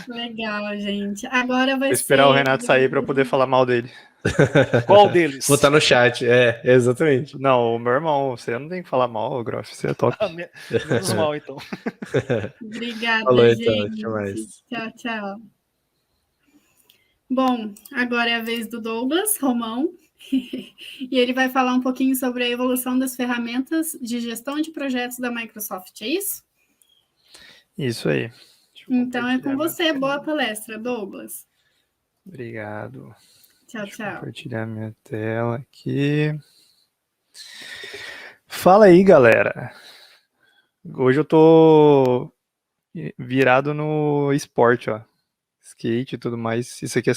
Legal, gente. Agora Vou vai esperar o ser. Renato sair para poder falar mal dele. Qual Vou deles? estar no chat, exatamente. Não, o meu irmão, você não tem que falar mal, Groff, você é top. Menos mal, então. Obrigada, Falou então, até gente. mais. Tchau, tchau. Bom, agora é a vez do Douglas Romão. E ele vai falar um pouquinho sobre a evolução das ferramentas de gestão de projetos da Microsoft, é isso? Isso aí. Então é com você. Boa palestra, Douglas. Obrigado. Tchau, Deixa eu tchau. compartilhar minha tela aqui. Fala aí, galera. Hoje eu tô virado no esporte, ó. Skate e tudo mais. Isso aqui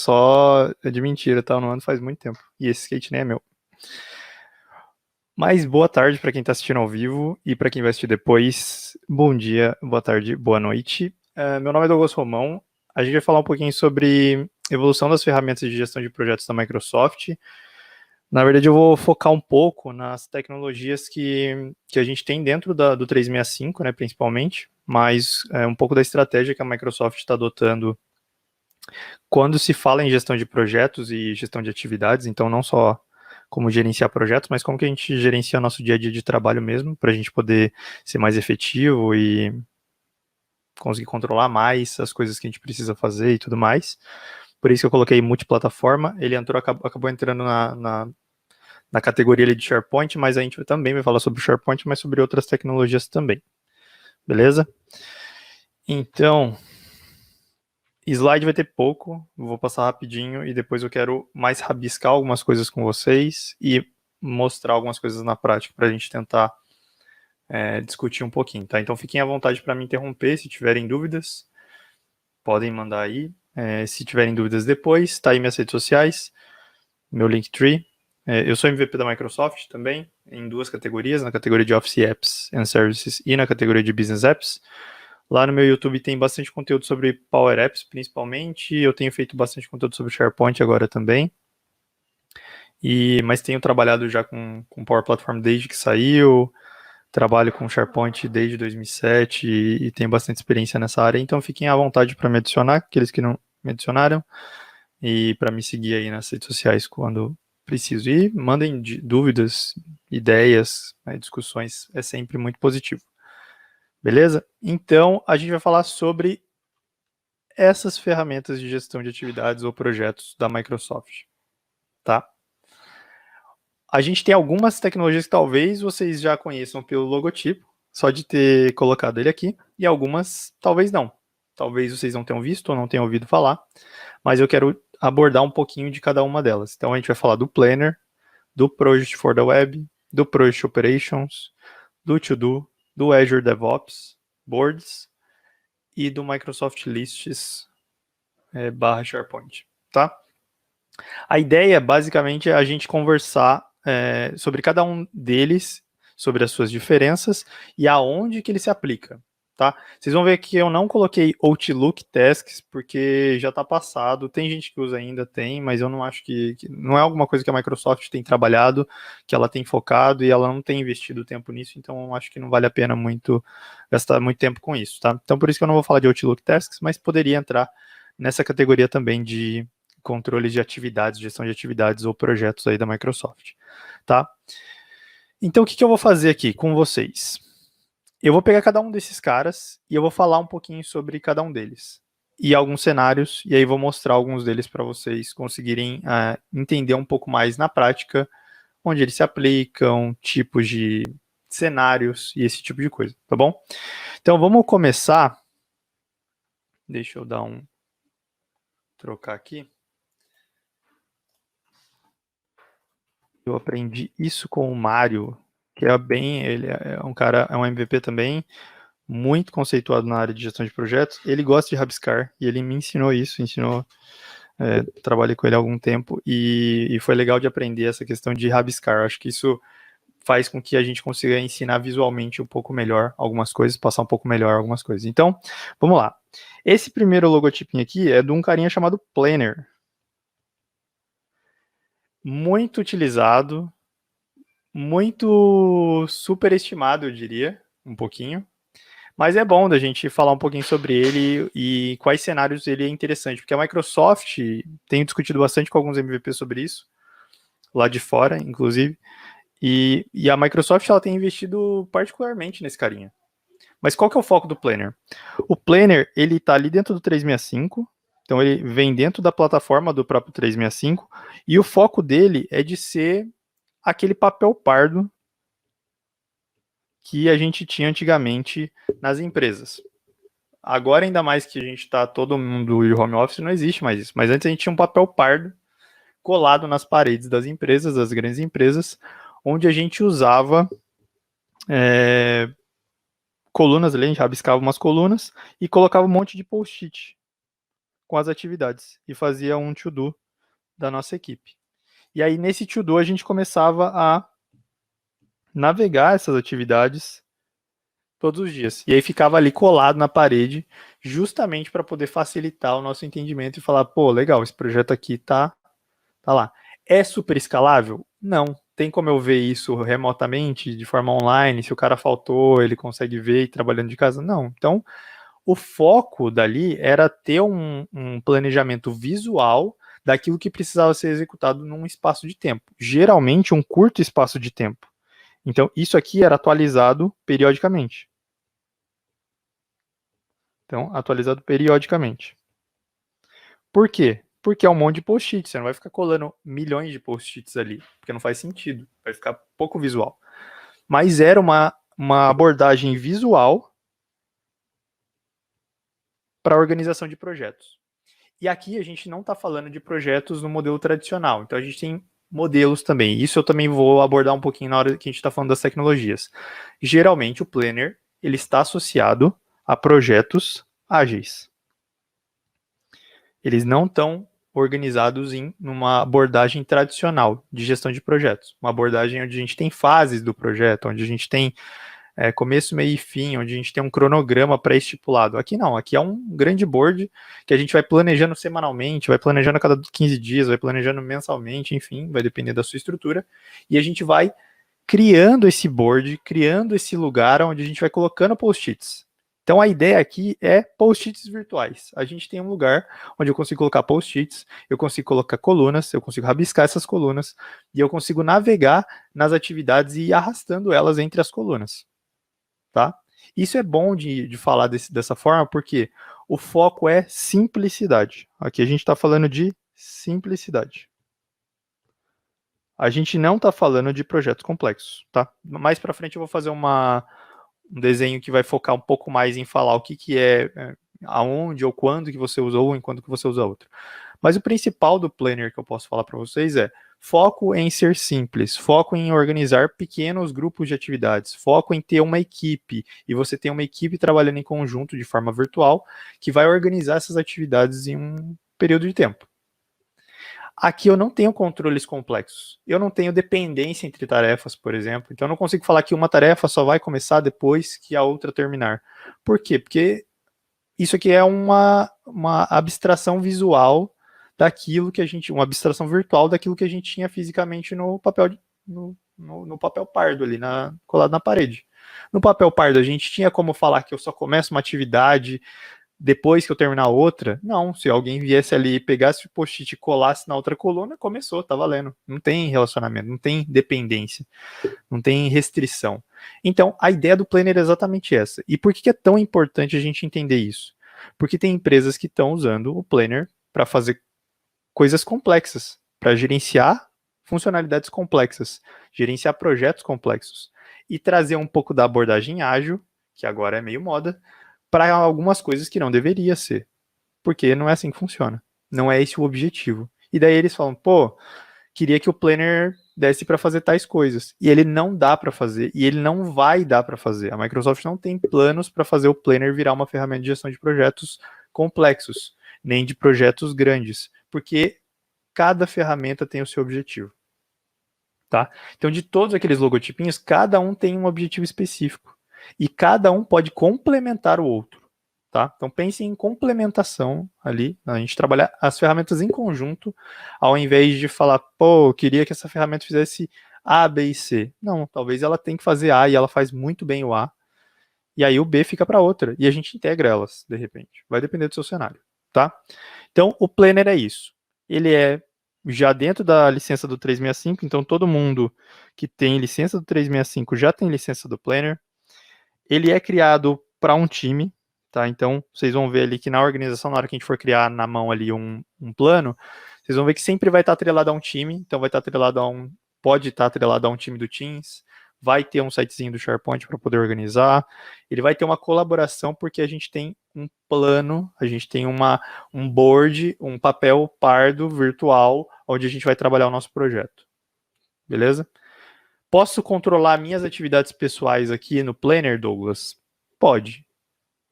é de mentira, tá? Eu não ando faz muito tempo. E esse skate nem é meu. Mas boa tarde para quem tá assistindo ao vivo e para quem vai assistir depois. Bom dia, boa tarde, boa noite. Meu nome é Douglas Romão. A gente vai falar um pouquinho sobre evolução das ferramentas de gestão de projetos da Microsoft. Na verdade, eu vou focar um pouco nas tecnologias que a gente tem dentro do 365, né, principalmente, mas um pouco da estratégia que a Microsoft está adotando quando se fala em gestão de projetos e gestão de atividades, então não só como gerenciar projetos, mas como que a gente gerencia o nosso dia a dia de trabalho mesmo, para a gente poder ser mais efetivo e conseguir controlar mais as coisas que a gente precisa fazer e tudo mais. Por isso que eu coloquei multiplataforma. Ele acabou entrando na categoria ali de SharePoint, mas a gente também vai falar sobre o SharePoint, mas sobre outras tecnologias também. Beleza? Então, slide vai ter pouco, vou passar rapidinho e depois eu quero mais rabiscar algumas coisas com vocês e mostrar algumas coisas na prática para a gente tentar discutir um pouquinho, tá? Então fiquem à vontade para me interromper se tiverem dúvidas, podem mandar aí. Se tiverem dúvidas depois, tá aí minhas redes sociais, meu Linktree. Eu sou MVP da Microsoft também, em duas categorias, na categoria de Office Apps and Services e na categoria de Business Apps. Lá no meu YouTube tem bastante conteúdo sobre Power Apps, principalmente. Eu tenho feito bastante conteúdo sobre SharePoint agora também. Mas tenho trabalhado já com Power Platform desde que saiu. Trabalho com SharePoint desde 2007 e tenho bastante experiência nessa área. Então fiquem à vontade para me adicionar, aqueles que não me adicionaram, e para me seguir aí nas redes sociais quando preciso. E mandem dúvidas, ideias, discussões, é sempre muito positivo. Beleza? Então, a gente vai falar sobre essas ferramentas de gestão de atividades ou projetos da Microsoft, tá? A gente tem algumas tecnologias que talvez vocês já conheçam pelo logotipo, só de ter colocado ele aqui, e algumas talvez não. Talvez vocês não tenham visto ou não tenham ouvido falar, mas eu quero abordar um pouquinho de cada uma delas. Então, a gente vai falar do Planner, do Project for the Web, do Project Operations, do To-Do, do Azure DevOps, Boards e do Microsoft Lists barra SharePoint, tá? A ideia, basicamente, é a gente conversar sobre cada um deles, sobre as suas diferenças e aonde que ele se aplica, tá? Vocês vão ver que eu não coloquei Outlook Tasks, porque já está passado, tem gente que usa ainda, tem, mas eu não acho que não é alguma coisa que a Microsoft tem trabalhado, que ela tem focado e ela não tem investido tempo nisso, então eu acho que não vale a pena muito gastar muito tempo com isso, tá? Então por isso que eu não vou falar de Outlook Tasks, mas poderia entrar nessa categoria também de controle de atividades, gestão de atividades ou projetos aí da Microsoft, tá? Então, o que eu vou fazer aqui com vocês? Eu vou pegar cada um desses caras e eu vou falar um pouquinho sobre cada um deles e alguns cenários, e aí vou mostrar alguns deles para vocês conseguirem entender um pouco mais na prática onde eles se aplicam, tipos de cenários e esse tipo de coisa, tá bom? Então, vamos começar. Deixa eu trocar aqui. Eu aprendi isso com o Mário, que ele é um cara, é um MVP também, muito conceituado na área de gestão de projetos. Ele gosta de rabiscar e ele me ensinou isso, trabalhei com ele há algum tempo e foi legal de aprender essa questão de rabiscar. Acho que isso faz com que a gente consiga ensinar visualmente um pouco melhor algumas coisas, passar um pouco melhor algumas coisas. Então, vamos lá. Esse primeiro logotipinho aqui é de um carinha chamado Planner. Muito utilizado, muito superestimado, eu diria, um pouquinho, Mas é bom da gente falar um pouquinho sobre ele e quais cenários ele é interessante, porque a Microsoft tem discutido bastante com alguns MVPs sobre isso, lá de fora, inclusive, e a Microsoft ela tem investido particularmente nesse carinha. Mas qual que é o foco do Planner? O Planner, ele está ali dentro do 365, então ele vem dentro da plataforma do próprio 365, e o foco dele é de ser aquele papel pardo que a gente tinha antigamente nas empresas. Agora, ainda mais que a gente está todo mundo em home office, não existe mais isso. Mas antes a gente tinha um papel pardo colado nas paredes das empresas, das grandes empresas, onde a gente usava colunas ali, a gente rabiscava umas colunas e colocava um monte de post-it com as atividades e fazia um to-do da nossa equipe. E aí, nesse to-do, a gente começava a navegar essas atividades todos os dias. E aí ficava ali colado na parede, justamente para poder facilitar o nosso entendimento e falar, pô, legal, esse projeto aqui tá lá. É super escalável? Não. Tem como eu ver isso remotamente, de forma online? Se o cara faltou, ele consegue ver trabalhando de casa? Não. Então, o foco dali era ter um planejamento visual daquilo que precisava ser executado num espaço de tempo. Geralmente, um curto espaço de tempo. Então, isso aqui era atualizado periodicamente. Então, atualizado periodicamente. Por quê? Porque é um monte de post-its. Você não vai ficar colando milhões de post-its ali, porque não faz sentido. Vai ficar pouco visual. Mas era uma abordagem visual para a organização de projetos. E aqui a gente não está falando de projetos no modelo tradicional. Então, a gente tem modelos também. Isso eu também vou abordar um pouquinho na hora que a gente está falando das tecnologias. Geralmente, o Planner ele está associado a projetos ágeis. Eles não estão organizados em uma abordagem tradicional de gestão de projetos. Uma abordagem onde a gente tem fases do projeto, onde a gente tem começo, meio e fim, onde a gente tem um cronograma pré-estipulado. Aqui não, aqui é um grande board que a gente vai planejando semanalmente, vai planejando a cada 15 dias, vai planejando mensalmente, enfim, vai depender da sua estrutura, e a gente vai criando esse board, criando esse lugar onde a gente vai colocando post-its. Então a ideia aqui é post-its virtuais. A gente tem um lugar onde eu consigo colocar post-its, eu consigo colocar colunas, eu consigo rabiscar essas colunas, e eu consigo navegar nas atividades e ir arrastando elas entre as colunas. Tá? Isso é bom de falar dessa forma, porque o foco é simplicidade. Aqui a gente está falando de simplicidade. A gente não está falando de projetos complexos, tá? Mais para frente eu vou fazer um desenho que vai focar um pouco mais em falar o que é, aonde ou quando que você usou um enquanto que você usa outro. Mas o principal do Planner que eu posso falar para vocês é foco em ser simples, foco em organizar pequenos grupos de atividades, foco em ter uma equipe, e você tem uma equipe trabalhando em conjunto de forma virtual, que vai organizar essas atividades em um período de tempo. Aqui eu não tenho controles complexos, eu não tenho dependência entre tarefas, por exemplo, então eu não consigo falar que uma tarefa só vai começar depois que a outra terminar. Por quê? Porque isso aqui é uma abstração visual daquilo que a gente, uma abstração virtual daquilo que a gente tinha fisicamente no papel, no papel pardo ali, colado na parede. No papel pardo a gente tinha como falar que eu só começo uma atividade depois que eu terminar outra? Não, se alguém viesse ali, pegasse o post-it e colasse na outra coluna, começou, tá valendo. Não tem relacionamento, não tem dependência, não tem restrição. Então, a ideia do Planner é exatamente essa. E por que é tão importante a gente entender isso? Porque tem empresas que estão usando o Planner para fazer coisas complexas, para gerenciar funcionalidades complexas, gerenciar projetos complexos e trazer um pouco da abordagem ágil, que agora é meio moda, para algumas coisas que não deveria ser, porque não é assim que funciona, não é esse o objetivo. E daí eles falam, pô, queria que o Planner desse para fazer tais coisas, e ele não dá para fazer, e ele não vai dar para fazer. A Microsoft não tem planos para fazer o Planner virar uma ferramenta de gestão de projetos complexos, nem de projetos grandes, porque cada ferramenta tem o seu objetivo. Tá? Então, de todos aqueles logotipinhos, cada um tem um objetivo específico. E cada um pode complementar o outro. Tá? Então, pense em complementação ali, a gente trabalhar as ferramentas em conjunto, ao invés de falar, pô, eu queria que essa ferramenta fizesse A, B e C. Não, talvez ela tenha que fazer A e ela faz muito bem o A. e aí o B fica para outra, e a gente integra elas, de repente. Vai depender do seu cenário, tá? Então, o Planner é isso. Ele é já dentro da licença do 365, então todo mundo que tem licença do 365 já tem licença do Planner. Ele é criado para um time, tá? Então, vocês vão ver ali que na organização, na hora que a gente for criar na mão ali um plano, vocês vão ver que sempre vai estar atrelado a um time, então vai estar atrelado a pode estar atrelado a um time do Teams, vai ter um sitezinho do SharePoint para poder organizar, ele vai ter uma colaboração porque a gente tem um plano, a gente tem um board, um papel pardo virtual, onde a gente vai trabalhar o nosso projeto. Beleza? Posso controlar minhas atividades pessoais aqui no Planner, Douglas? Pode.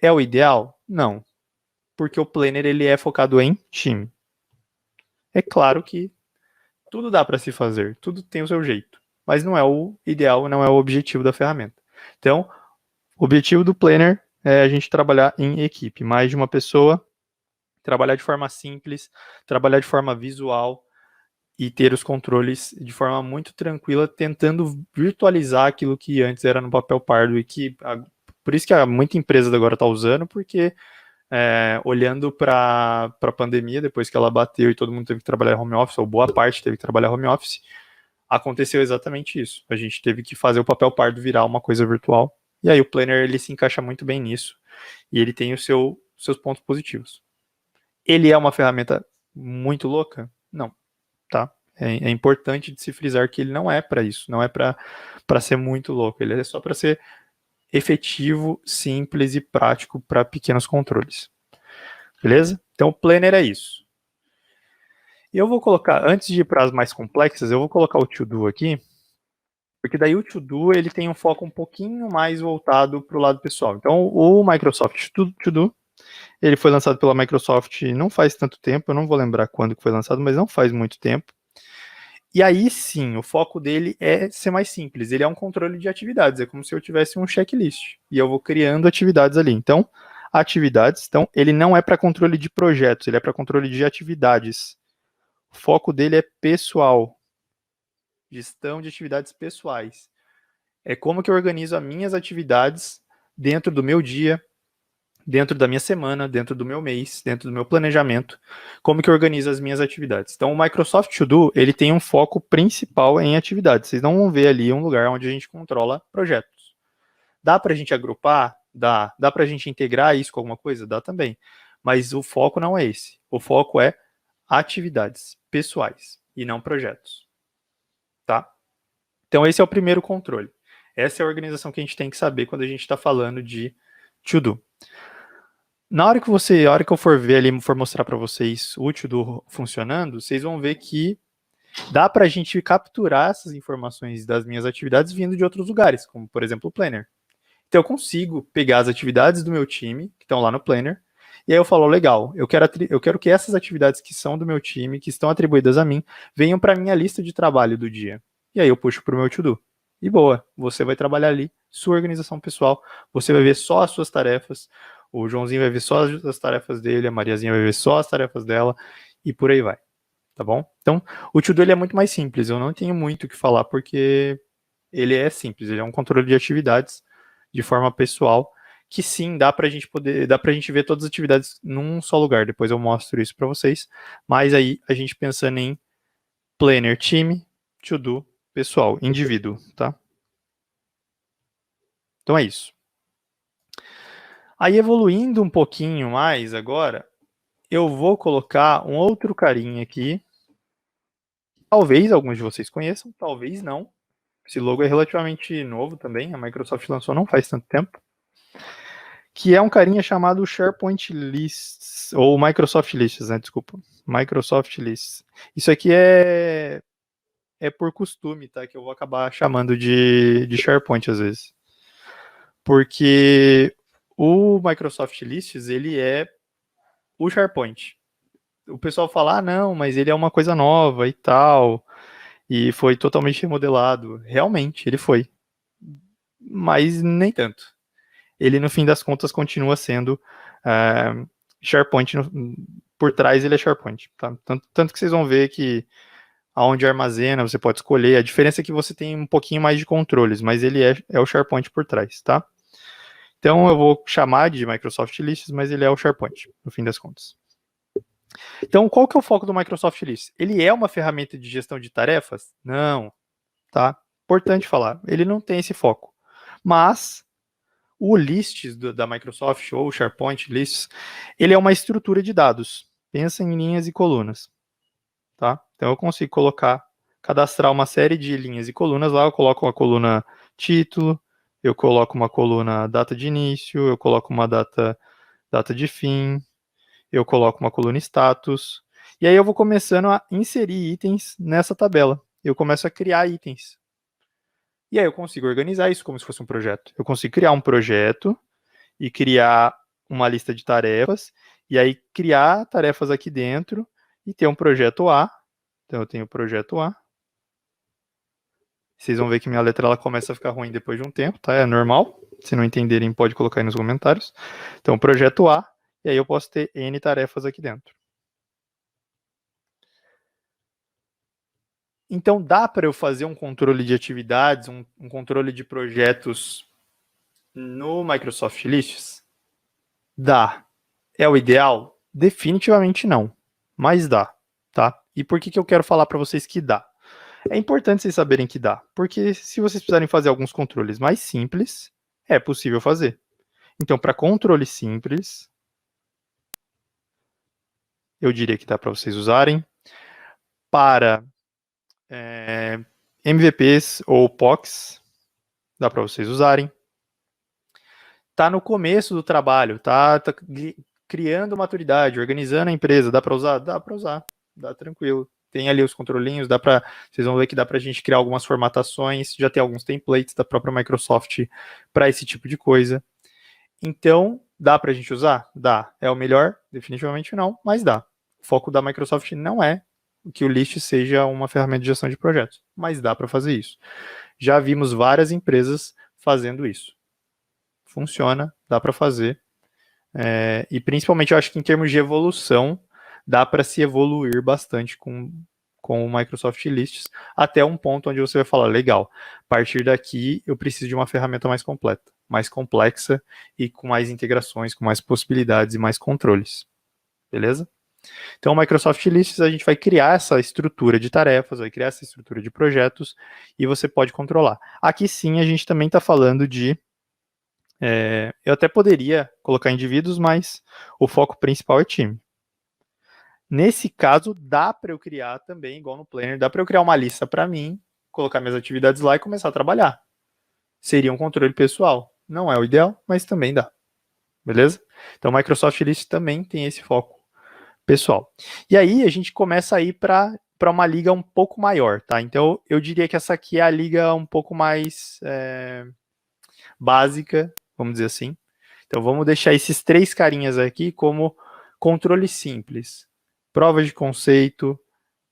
É o ideal? Não. Porque o Planner ele é focado em time. É claro que tudo dá para se fazer, tudo tem o seu jeito, mas não é o ideal, não é o objetivo da ferramenta. Então, o objetivo do Planner é a gente trabalhar em equipe, mais de uma pessoa, trabalhar de forma simples, trabalhar de forma visual e ter os controles de forma muito tranquila, tentando virtualizar aquilo que antes era no papel pardo e que, por isso que muita empresa agora está usando, porque olhando para a pandemia, depois que ela bateu e todo mundo teve que trabalhar home office, ou boa parte teve que trabalhar home office, aconteceu exatamente isso. A gente teve que fazer o papel pardo virar uma coisa virtual. E aí o Planner ele se encaixa muito bem nisso. E ele tem seus pontos positivos. Ele é uma ferramenta muito louca? Não. Tá? É importante de se frisar que ele não é para isso. Não é para ser muito louco. Ele é só para ser efetivo, simples e prático para pequenos controles. Beleza? Então, o Planner é isso. E eu vou colocar, antes de ir para as mais complexas, eu vou colocar o To-Do aqui, porque daí o To-Do ele tem um foco um pouquinho mais voltado para o lado pessoal. Então, o Microsoft To-Do, ele foi lançado pela Microsoft não faz tanto tempo, eu não vou lembrar quando que foi lançado, mas não faz muito tempo. E aí sim, o foco dele é ser mais simples. Ele é um controle de atividades. É como se eu tivesse um checklist. E eu vou criando atividades ali. Então, atividades. Então, ele não é para controle de projetos. Ele é para controle de atividades. O foco dele é pessoal. Gestão de atividades pessoais. É como que eu organizo as minhas atividades dentro do meu dia, dentro da minha semana, dentro do meu mês, dentro do meu planejamento, como que eu organizo as minhas atividades. Então, o Microsoft To Do, ele tem um foco principal em atividades. Vocês não vão ver ali um lugar onde a gente controla projetos. Dá para a gente agrupar? Dá. Dá para a gente integrar isso com alguma coisa? Dá também. Mas o foco não é esse. O foco é atividades pessoais e não projetos. Tá? Então, esse é o primeiro controle. Essa é a organização que a gente tem que saber quando a gente está falando de To Do. Na hora que eu for ver ali, for mostrar para vocês o To-Do funcionando, vocês vão ver que dá para a gente capturar essas informações das minhas atividades vindo de outros lugares, como por exemplo o Planner. Então eu consigo pegar as atividades do meu time, que estão lá no Planner, e aí eu falo, legal, eu quero que essas atividades que são do meu time, que estão atribuídas a mim, venham para a minha lista de trabalho do dia. E aí eu puxo para o meu To-Do. E boa, você vai trabalhar ali, sua organização pessoal, você vai ver só as suas tarefas, o Joãozinho vai ver só as tarefas dele, a Mariazinha vai ver só as tarefas dela, e por aí vai, tá bom? Então, o To-Do ele é muito mais simples, eu não tenho muito o que falar, porque ele é simples, ele é um controle de atividades de forma pessoal, que sim, dá pra gente ver todas as atividades num só lugar, depois eu mostro isso para vocês, mas aí a gente pensando em Planner, time, To-Do, pessoal, indivíduo, tá? Então é isso. Aí, evoluindo um pouquinho mais agora, eu vou colocar um outro carinha aqui. Talvez alguns de vocês conheçam, talvez não. Esse logo é relativamente novo também, a Microsoft lançou não faz tanto tempo. Que é um carinha chamado SharePoint Lists, ou Microsoft Lists, né? Desculpa. Microsoft Lists. Isso aqui é por costume, tá? Que eu vou acabar chamando de SharePoint às vezes. Porque o Microsoft Lists, ele é o SharePoint. O pessoal fala, não, mas ele é uma coisa nova e tal, e foi totalmente remodelado. Realmente, ele foi. Mas nem tanto. Ele, no fim das contas, continua sendo SharePoint. Por trás, ele é SharePoint. Tá? Tanto que vocês vão ver que aonde armazena, você pode escolher. A diferença é que você tem um pouquinho mais de controles, mas ele é o SharePoint por trás, tá? Então eu vou chamar de Microsoft Lists, mas ele é o SharePoint, no fim das contas. Então, qual que é o foco do Microsoft Lists? Ele é uma ferramenta de gestão de tarefas? Não, tá? Importante falar, ele não tem esse foco. Mas o Lists da Microsoft, ou o SharePoint Lists, ele é uma estrutura de dados. Pensa em linhas e colunas, tá? Então eu consigo cadastrar uma série de linhas e colunas lá, eu coloco uma coluna título, eu coloco uma coluna data de início, eu coloco uma data de fim, eu coloco uma coluna status, e aí eu vou começando a inserir itens nessa tabela. Eu começo a criar itens. E aí eu consigo organizar isso como se fosse um projeto. Eu consigo criar um projeto e criar uma lista de tarefas, e aí criar tarefas aqui dentro e ter um projeto A. Então eu tenho o projeto A. Vocês vão ver que minha letra ela começa a ficar ruim depois de um tempo, tá? É normal. Se não entenderem, pode colocar aí nos comentários. Então, projeto A, e aí eu posso ter N tarefas aqui dentro. Então, dá para eu fazer um controle de atividades, um controle de projetos no Microsoft Lists? Dá. É o ideal? Definitivamente não, mas dá, tá? E por que eu quero falar para vocês que dá? É importante vocês saberem que dá, porque se vocês precisarem fazer alguns controles mais simples, é possível fazer. Então, para controle simples, eu diria que dá para vocês usarem. Para MVPs ou POCs, dá para vocês usarem. Tá no começo do trabalho, tá criando maturidade, organizando a empresa, dá para usar? Dá para usar, dá tranquilo. Tem ali os controlinhos, vocês vão ver que dá para a gente criar algumas formatações, já tem alguns templates da própria Microsoft para esse tipo de coisa. Então, dá para a gente usar? Dá. É o melhor? Definitivamente não, mas dá. O foco da Microsoft não é que o List seja uma ferramenta de gestão de projetos, mas dá para fazer isso. Já vimos várias empresas fazendo isso. Funciona, dá para fazer. E principalmente eu acho que em termos de evolução, dá para se evoluir bastante com o Microsoft Lists, até um ponto onde você vai falar, legal, a partir daqui eu preciso de uma ferramenta mais completa, mais complexa e com mais integrações, com mais possibilidades e mais controles. Beleza? Então, o Microsoft Lists, a gente vai criar essa estrutura de tarefas, vai criar essa estrutura de projetos e você pode controlar. Aqui sim, a gente também está falando de eu até poderia colocar indivíduos, mas o foco principal é time. Nesse caso, dá para eu criar também, igual no Planner, dá para eu criar uma lista para mim, colocar minhas atividades lá e começar a trabalhar. Seria um controle pessoal. Não é o ideal, mas também dá. Beleza? Então, o Microsoft List também tem esse foco pessoal. E aí, a gente começa a ir para uma liga um pouco maior, tá? Então, eu diria que essa aqui é a liga um pouco mais básica, vamos dizer assim. Então, vamos deixar esses 3 carinhas aqui como controle simples. Prova de conceito,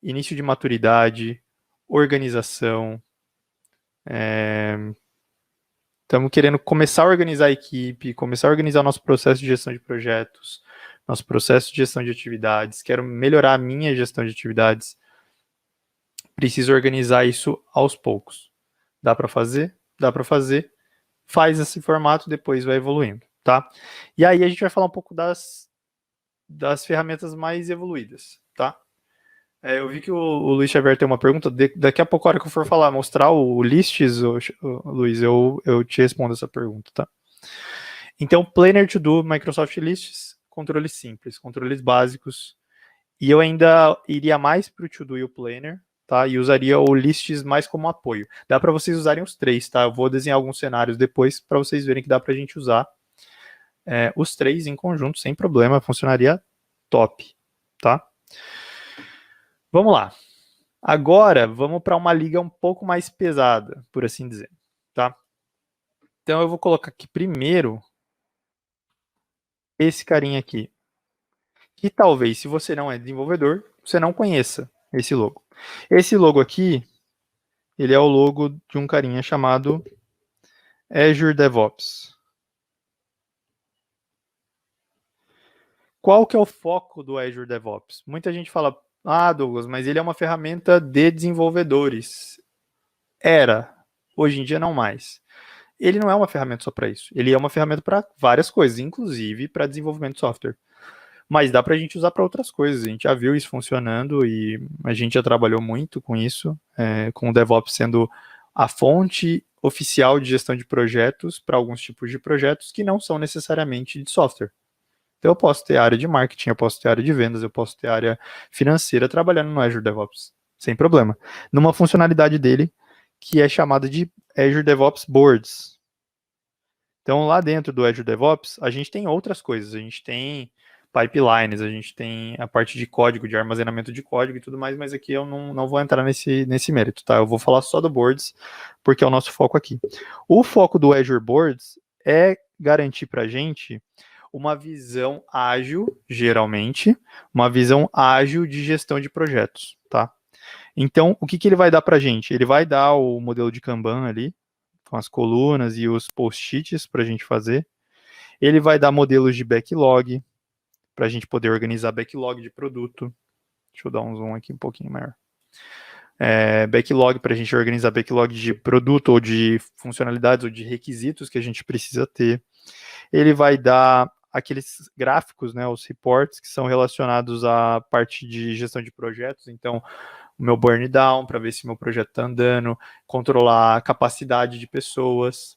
início de maturidade, organização. Estamos querendo começar a organizar a equipe, começar a organizar o nosso processo de gestão de projetos, nosso processo de gestão de atividades. Quero melhorar a minha gestão de atividades. Preciso organizar isso aos poucos. Dá para fazer? Dá para fazer. Faz esse formato, depois vai evoluindo, tá? E aí a gente vai falar um pouco das ferramentas mais evoluídas, tá? Eu vi que o Luiz Xavier tem uma pergunta, daqui a pouco, a hora que eu for falar, mostrar o Lists, Luiz, eu te respondo essa pergunta, tá? Então, Planner to Do, Microsoft Lists, controles simples, controles básicos, e eu ainda iria mais para o To Do e o Planner, tá? E usaria o Lists mais como apoio. Dá para vocês usarem os 3, tá? Eu vou desenhar alguns cenários depois para vocês verem que dá para a gente usar os 3 em conjunto, sem problema, funcionaria top, tá? Vamos lá. Agora, vamos para uma liga um pouco mais pesada, por assim dizer, tá? Então, eu vou colocar aqui primeiro esse carinha aqui, que talvez, se você não é desenvolvedor, você não conheça esse logo. Esse logo aqui, ele é o logo de um carinha chamado Azure DevOps. Qual que é o foco do Azure DevOps? Muita gente fala, Douglas, mas ele é uma ferramenta de desenvolvedores. Era, hoje em dia não mais. ele não é uma ferramenta só para isso. Ele é uma ferramenta para várias coisas, inclusive para desenvolvimento de software. Mas dá para a gente usar para outras coisas. A gente já viu isso funcionando e a gente já trabalhou muito com isso, com o DevOps sendo a fonte oficial de gestão de projetos para alguns tipos de projetos que não são necessariamente de software. Então eu posso ter área de marketing, eu posso ter área de vendas, eu posso ter área financeira trabalhando no Azure DevOps, sem problema. Numa funcionalidade dele que é chamada de Azure DevOps Boards. Então lá dentro do Azure DevOps, a gente tem outras coisas, a gente tem pipelines, a gente tem a parte de código, de armazenamento de código e tudo mais, mas aqui eu não vou entrar nesse mérito, tá? Eu vou falar só do Boards, porque é o nosso foco aqui. O foco do Azure Boards é garantir para a gente uma visão ágil, geralmente, uma visão ágil de gestão de projetos, tá? Então, o que ele vai dar para a gente? Ele vai dar o modelo de Kanban ali, com as colunas e os post-its para a gente fazer. Ele vai dar modelos de backlog, para a gente poder organizar backlog de produto. Deixa eu dar um zoom aqui um pouquinho maior. Backlog para a gente organizar backlog de produto, ou de funcionalidades, ou de requisitos que a gente precisa ter. Ele vai dar aqueles gráficos, né, os reports, que são relacionados à parte de gestão de projetos. Então, o meu burn down, para ver se meu projeto está andando, controlar a capacidade de pessoas.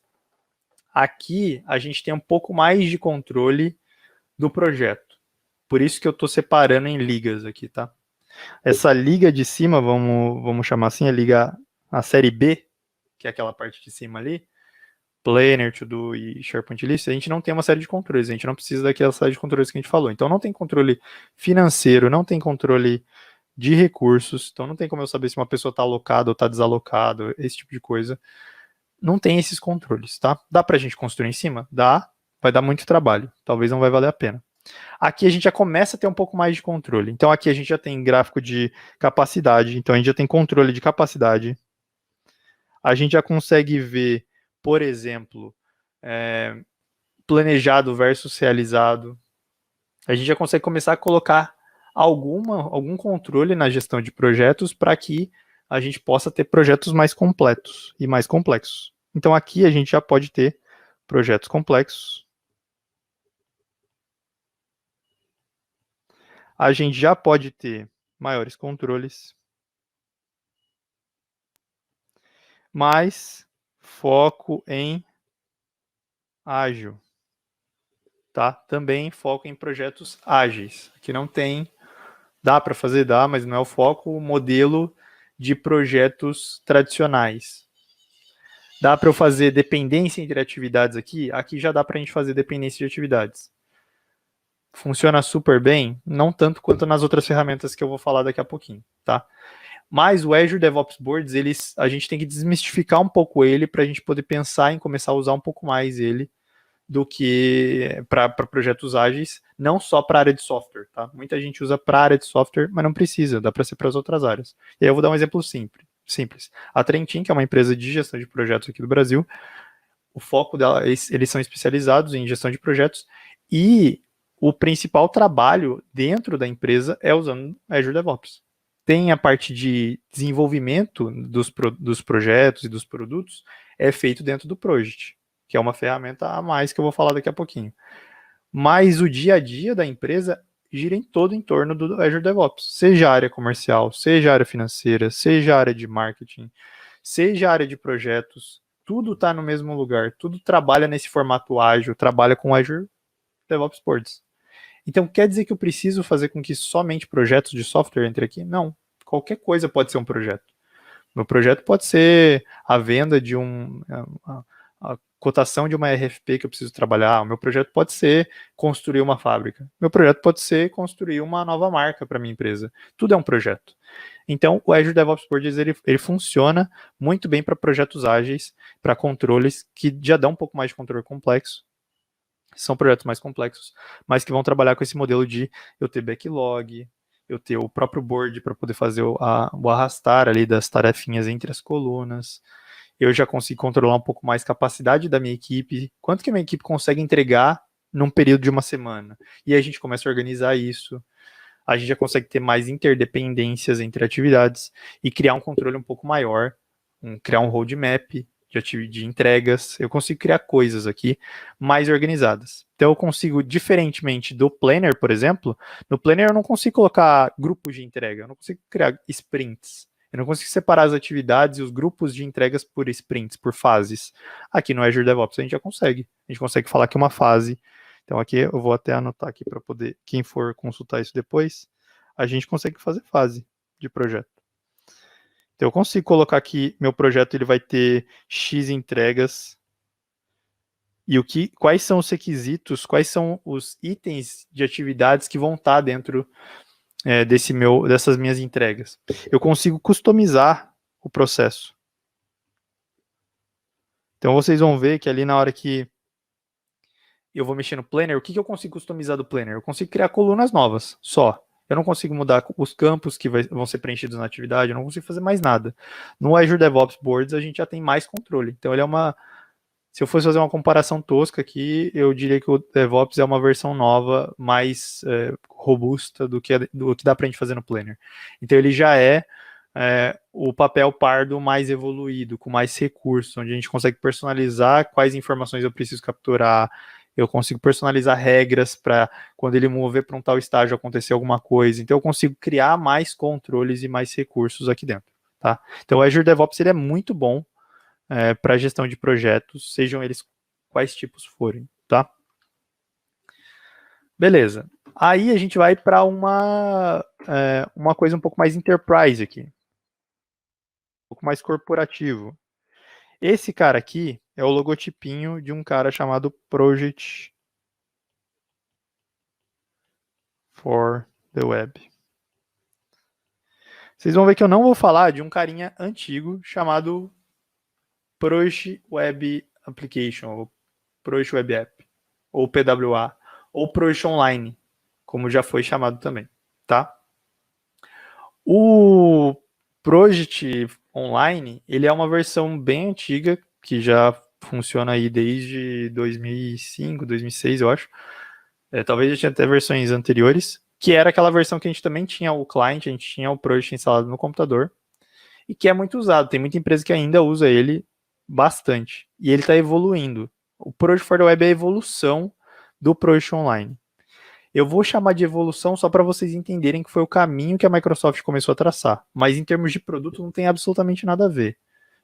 Aqui, a gente tem um pouco mais de controle do projeto. Por isso que eu estou separando em ligas aqui, tá? Essa liga de cima, vamos chamar assim, a série B, que é aquela parte de cima ali, Planner, To-Do e SharePoint List, a gente não tem uma série de controles, a gente não precisa daquela série de controles que a gente falou. Então, não tem controle financeiro, não tem controle de recursos, então não tem como eu saber se uma pessoa está alocada ou está desalocada, esse tipo de coisa. Não tem esses controles, tá? Dá pra gente construir em cima? Dá, vai dar muito trabalho, talvez não vai valer a pena. Aqui a gente já começa a ter um pouco mais de controle. Então aqui a gente já tem gráfico de capacidade, então a gente já tem controle de capacidade. A gente já consegue ver, por exemplo, planejado versus realizado. A gente já consegue começar a colocar algum controle na gestão de projetos para que a gente possa ter projetos mais completos e mais complexos. Então aqui a gente já pode ter projetos complexos. A gente já pode ter maiores controles. Mais foco em ágil. Tá? Também foco em projetos ágeis. Aqui não tem, dá para fazer, dá, mas não é o foco, o modelo de projetos tradicionais. Dá para eu fazer dependência entre atividades aqui? Aqui já dá para a gente fazer dependência de atividades. Funciona super bem? Não tanto quanto nas outras ferramentas que eu vou falar daqui a pouquinho, tá? Mas o Azure DevOps Boards, a gente tem que desmistificar um pouco ele para a gente poder pensar em começar a usar um pouco mais ele do que para projetos ágeis, não só para a área de software, tá? Muita gente usa para a área de software, mas não precisa, dá para ser para as outras áreas. E aí eu vou dar um exemplo simples. A Trentin, que é uma empresa de gestão de projetos aqui do Brasil, o foco dela, eles são especializados em gestão de projetos e o principal trabalho dentro da empresa é usando Azure DevOps. Tem a parte de desenvolvimento dos projetos e dos produtos, é feito dentro do Project, que é uma ferramenta a mais que eu vou falar daqui a pouquinho. Mas o dia a dia da empresa gira todo em torno do Azure DevOps, seja a área comercial, seja a área financeira, seja a área de marketing, seja a área de projetos, tudo está no mesmo lugar, tudo trabalha nesse formato ágil, trabalha com Azure DevOps Boards. Então, quer dizer que eu preciso fazer com que somente projetos de software entrem aqui? Não. Qualquer coisa pode ser um projeto. Meu projeto pode ser a venda de a cotação de uma RFP que eu preciso trabalhar. O meu projeto pode ser construir uma fábrica. Meu projeto pode ser construir uma nova marca para minha empresa. Tudo é um projeto. Então, o Azure DevOps Boards, ele funciona muito bem para projetos ágeis, para controles que já dão um pouco mais de controle complexo. São projetos mais complexos, mas que vão trabalhar com esse modelo de eu ter backlog, eu ter o próprio board para poder fazer o arrastar ali das tarefinhas entre as colunas. Eu já consigo controlar um pouco mais a capacidade da minha equipe, quanto que a minha equipe consegue entregar num período de uma semana. E aí a gente começa a organizar isso. A gente já consegue ter mais interdependências entre atividades e criar um controle um pouco maior, criar um roadmap de entregas, eu consigo criar coisas aqui mais organizadas. Então eu consigo, diferentemente do Planner, por exemplo, no Planner eu não consigo colocar grupos de entrega, eu não consigo criar sprints, eu não consigo separar as atividades e os grupos de entregas por sprints, por fases. Aqui no Azure DevOps a gente já consegue. A gente consegue falar que uma fase. Então aqui eu vou até anotar aqui para poder, quem for consultar isso depois, a gente consegue fazer fase de projeto. Então eu consigo colocar aqui, meu projeto ele vai ter X entregas, e quais são os requisitos, quais são os itens de atividades que vão estar dentro dessas minhas entregas. Eu consigo customizar o processo. Então vocês vão ver que ali na hora que eu vou mexer no Planner, o que eu consigo customizar do Planner? Eu consigo criar colunas novas, só. Eu não consigo mudar os campos que vão ser preenchidos na atividade, eu não consigo fazer mais nada. No Azure DevOps Boards, a gente já tem mais controle. Então, ele é uma... Se eu fosse fazer uma comparação tosca aqui, eu diria que o DevOps é uma versão nova, mais robusta do que dá pra gente fazer no Planner. Então, ele já é o papel pardo mais evoluído, com mais recursos, onde a gente consegue personalizar quais informações eu preciso capturar, eu consigo personalizar regras para quando ele mover para um tal estágio acontecer alguma coisa. Então eu consigo criar mais controles e mais recursos aqui dentro, tá? Então o Azure DevOps ele é muito bom para gestão de projetos, sejam eles quais tipos forem, tá? Beleza. Aí a gente vai para uma coisa um pouco mais enterprise aqui. Um pouco mais corporativo. Esse cara aqui é o logotipinho de um cara chamado Project for the Web. Vocês vão ver que eu não vou falar de um carinha antigo chamado Project Web Application, ou Project Web App, ou PWA, ou Project Online, como já foi chamado também, tá? O Project Online, ele é uma versão bem antiga, que já funciona aí desde 2005, 2006, eu acho. Talvez já tinha até versões anteriores, que era aquela versão que a gente também tinha o client, a gente tinha o Project instalado no computador, e que é muito usado. Tem muita empresa que ainda usa ele bastante. E ele está evoluindo. O Project for the Web é a evolução do Project Online. Eu vou chamar de evolução só para vocês entenderem que foi o caminho que a Microsoft começou a traçar. Mas em termos de produto não tem absolutamente nada a ver.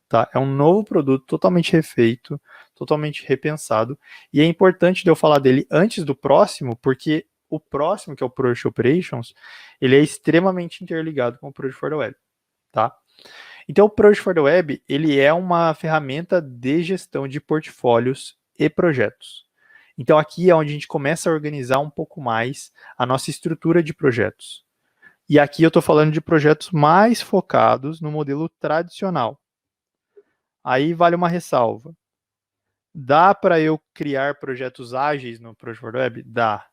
Tá? É um novo produto totalmente refeito, totalmente repensado. E é importante de eu falar dele antes do próximo, porque o próximo, que é o Project Operations, ele é extremamente interligado com o Project for the Web. Tá? Então o Project for the Web ele é uma ferramenta de gestão de portfólios e projetos. Então aqui é onde a gente começa a organizar um pouco mais a nossa estrutura de projetos. E aqui eu estou falando de projetos mais focados no modelo tradicional. Aí vale uma ressalva. Dá para eu criar projetos ágeis no Project for the Web? Dá.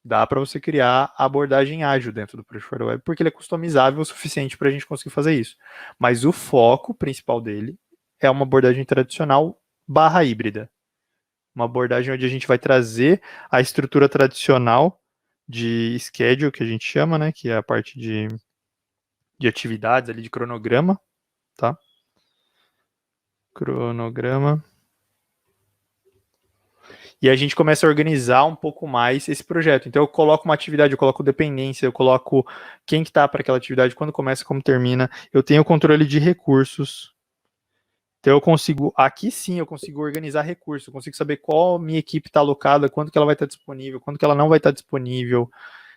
Dá para você criar a abordagem ágil dentro do Project for the Web, porque ele é customizável o suficiente para a gente conseguir fazer isso. Mas o foco principal dele é uma abordagem tradicional / híbrida. Uma abordagem onde a gente vai trazer a estrutura tradicional de schedule, que a gente chama, né, que é a parte de atividades ali, de cronograma, tá? Cronograma. E a gente começa a organizar um pouco mais esse projeto. Então eu coloco uma atividade, eu coloco dependência, eu coloco quem que tá para aquela atividade, quando começa, como termina. Eu tenho controle de recursos. Então eu consigo, aqui sim, eu consigo organizar recursos, eu consigo saber qual minha equipe está alocada, quando que ela vai estar disponível, quando que ela não vai estar disponível,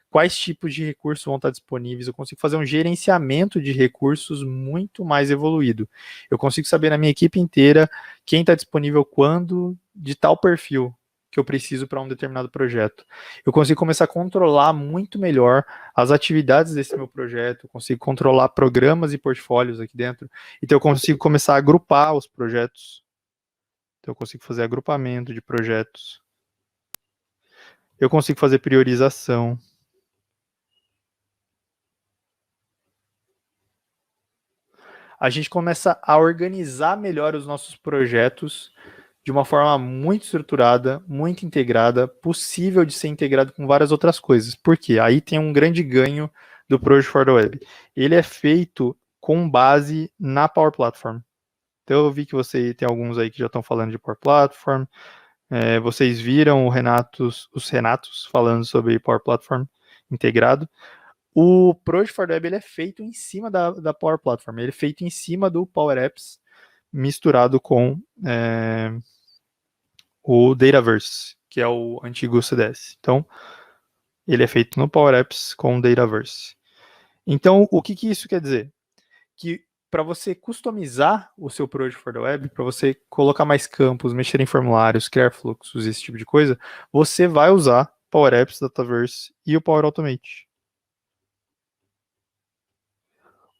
quais tipos de recursos vão estar disponíveis, eu consigo fazer um gerenciamento de recursos muito mais evoluído. Eu consigo saber na minha equipe inteira quem está disponível quando, de tal perfil que eu preciso para um determinado projeto. Eu consigo começar a controlar muito melhor as atividades desse meu projeto, eu consigo controlar programas e portfólios aqui dentro, então eu consigo começar a agrupar os projetos, então eu consigo fazer agrupamento de projetos, eu consigo fazer priorização, a gente começa a organizar melhor os nossos projetos de uma forma muito estruturada, muito integrada, possível de ser integrado com várias outras coisas. Por quê? Aí tem um grande ganho do Project for the Web. Ele é feito com base na Power Platform. Então eu vi que você tem alguns aí que já estão falando de Power Platform. Vocês viram os Renatos falando sobre Power Platform integrado. O Project for the Web ele é feito em cima da Power Platform. Ele é feito em cima do Power Apps misturado com o Dataverse, que é o antigo CDS. Então, ele é feito no Power Apps com o Dataverse. Então, o que isso quer dizer? Que para você customizar o seu Project for the Web, para você colocar mais campos, mexer em formulários, criar fluxos, esse tipo de coisa, você vai usar Power Apps, Dataverse e o Power Automate.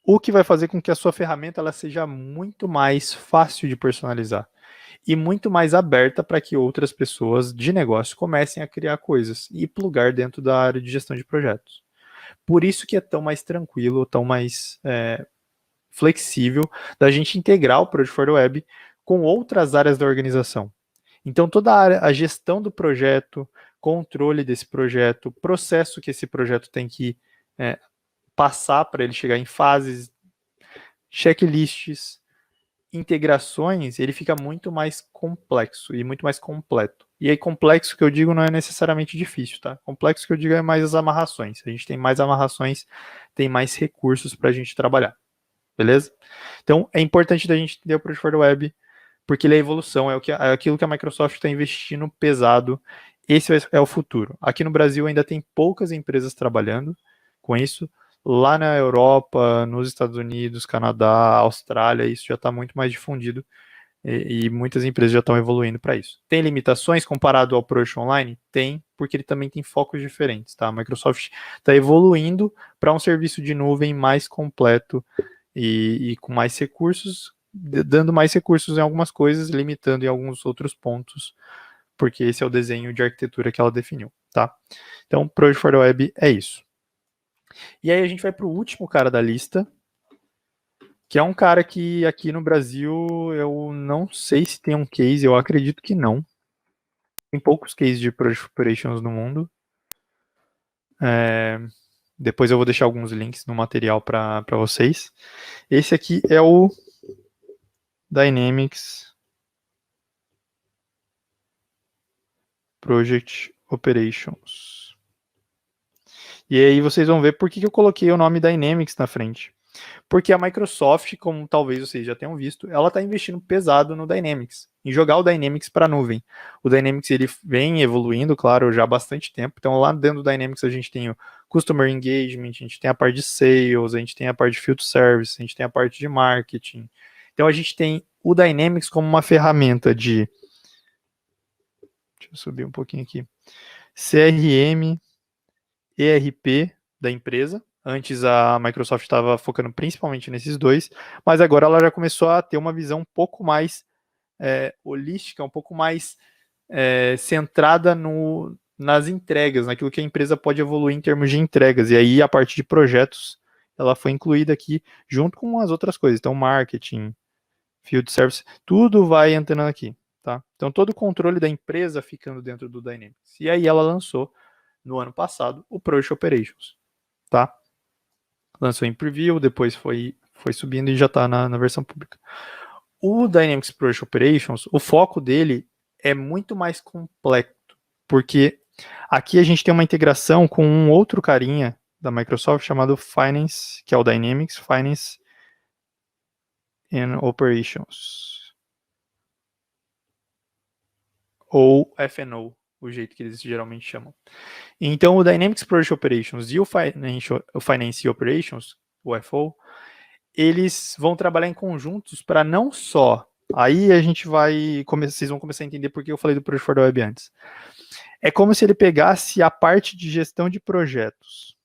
O que vai fazer com que a sua ferramenta ela seja muito mais fácil de personalizar e muito mais aberta para que outras pessoas de negócio comecem a criar coisas e plugar dentro da área de gestão de projetos. Por isso que é tão mais tranquilo, tão mais flexível da gente integrar o Project for the Web com outras áreas da organização. Então, toda a gestão do projeto, controle desse projeto, processo que esse projeto tem que passar para ele chegar em fases, checklists, integrações, ele fica muito mais complexo e muito mais completo. E aí, complexo que eu digo não é necessariamente difícil, tá? Complexo que eu digo é mais as amarrações. A gente tem mais amarrações, tem mais recursos para a gente trabalhar. Beleza? Então, é importante da gente entender o Project for the Web, porque ele é evolução, é aquilo que a Microsoft está investindo pesado. Esse é o futuro. Aqui no Brasil ainda tem poucas empresas trabalhando com isso. Lá na Europa, nos Estados Unidos, Canadá, Austrália, isso já está muito mais difundido e muitas empresas já estão evoluindo para isso. Tem limitações comparado ao Project Online? Tem, porque ele também tem focos diferentes. Tá? A Microsoft está evoluindo para um serviço de nuvem mais completo e com mais recursos, dando mais recursos em algumas coisas, limitando em alguns outros pontos, porque esse é o desenho de arquitetura que ela definiu, tá? Então, Project for the Web é isso. E aí a gente vai para o último cara da lista, que é um cara que aqui no Brasil eu não sei se tem um case, eu acredito que não. Tem poucos cases de Project Operations no mundo. Depois eu vou deixar alguns links no material para vocês. Esse aqui é o Dynamics Project Operations. E aí vocês vão ver por que eu coloquei o nome Dynamics na frente. Porque a Microsoft, como talvez vocês já tenham visto, ela está investindo pesado no Dynamics, em jogar o Dynamics para a nuvem. O Dynamics ele vem evoluindo, claro, já há bastante tempo. Então lá dentro do Dynamics a gente tem o Customer Engagement, a gente tem a parte de Sales, a gente tem a parte de Field Service, a gente tem a parte de Marketing. Então a gente tem o Dynamics como uma ferramenta de... Deixa eu subir um pouquinho aqui. CRM, ERP da empresa. Antes a Microsoft estava focando principalmente nesses dois, mas agora ela já começou a ter uma visão um pouco mais holística, um pouco mais centrada nas entregas, naquilo que a empresa pode evoluir em termos de entregas. E aí a parte de projetos ela foi incluída aqui junto com as outras coisas. Então, marketing, field service, tudo vai entrando aqui. Tá? Então, todo o controle da empresa ficando dentro do Dynamics. E aí ela lançou, no ano passado, o Project Operations. Tá? Lançou em preview, depois foi subindo e já está na versão pública. O Dynamics Project Operations, o foco dele é muito mais complexo, porque aqui a gente tem uma integração com um outro carinha da Microsoft chamado Finance, que é o Dynamics Finance and Operations, ou FNO, o jeito que eles geralmente chamam. Então, o Dynamics Project Operations e o Finance Operations, o FO, eles vão trabalhar em conjuntos para não só... Aí a gente vocês vão começar a entender por que eu falei do Project for the Web antes. É como se ele pegasse a parte de gestão de projetos,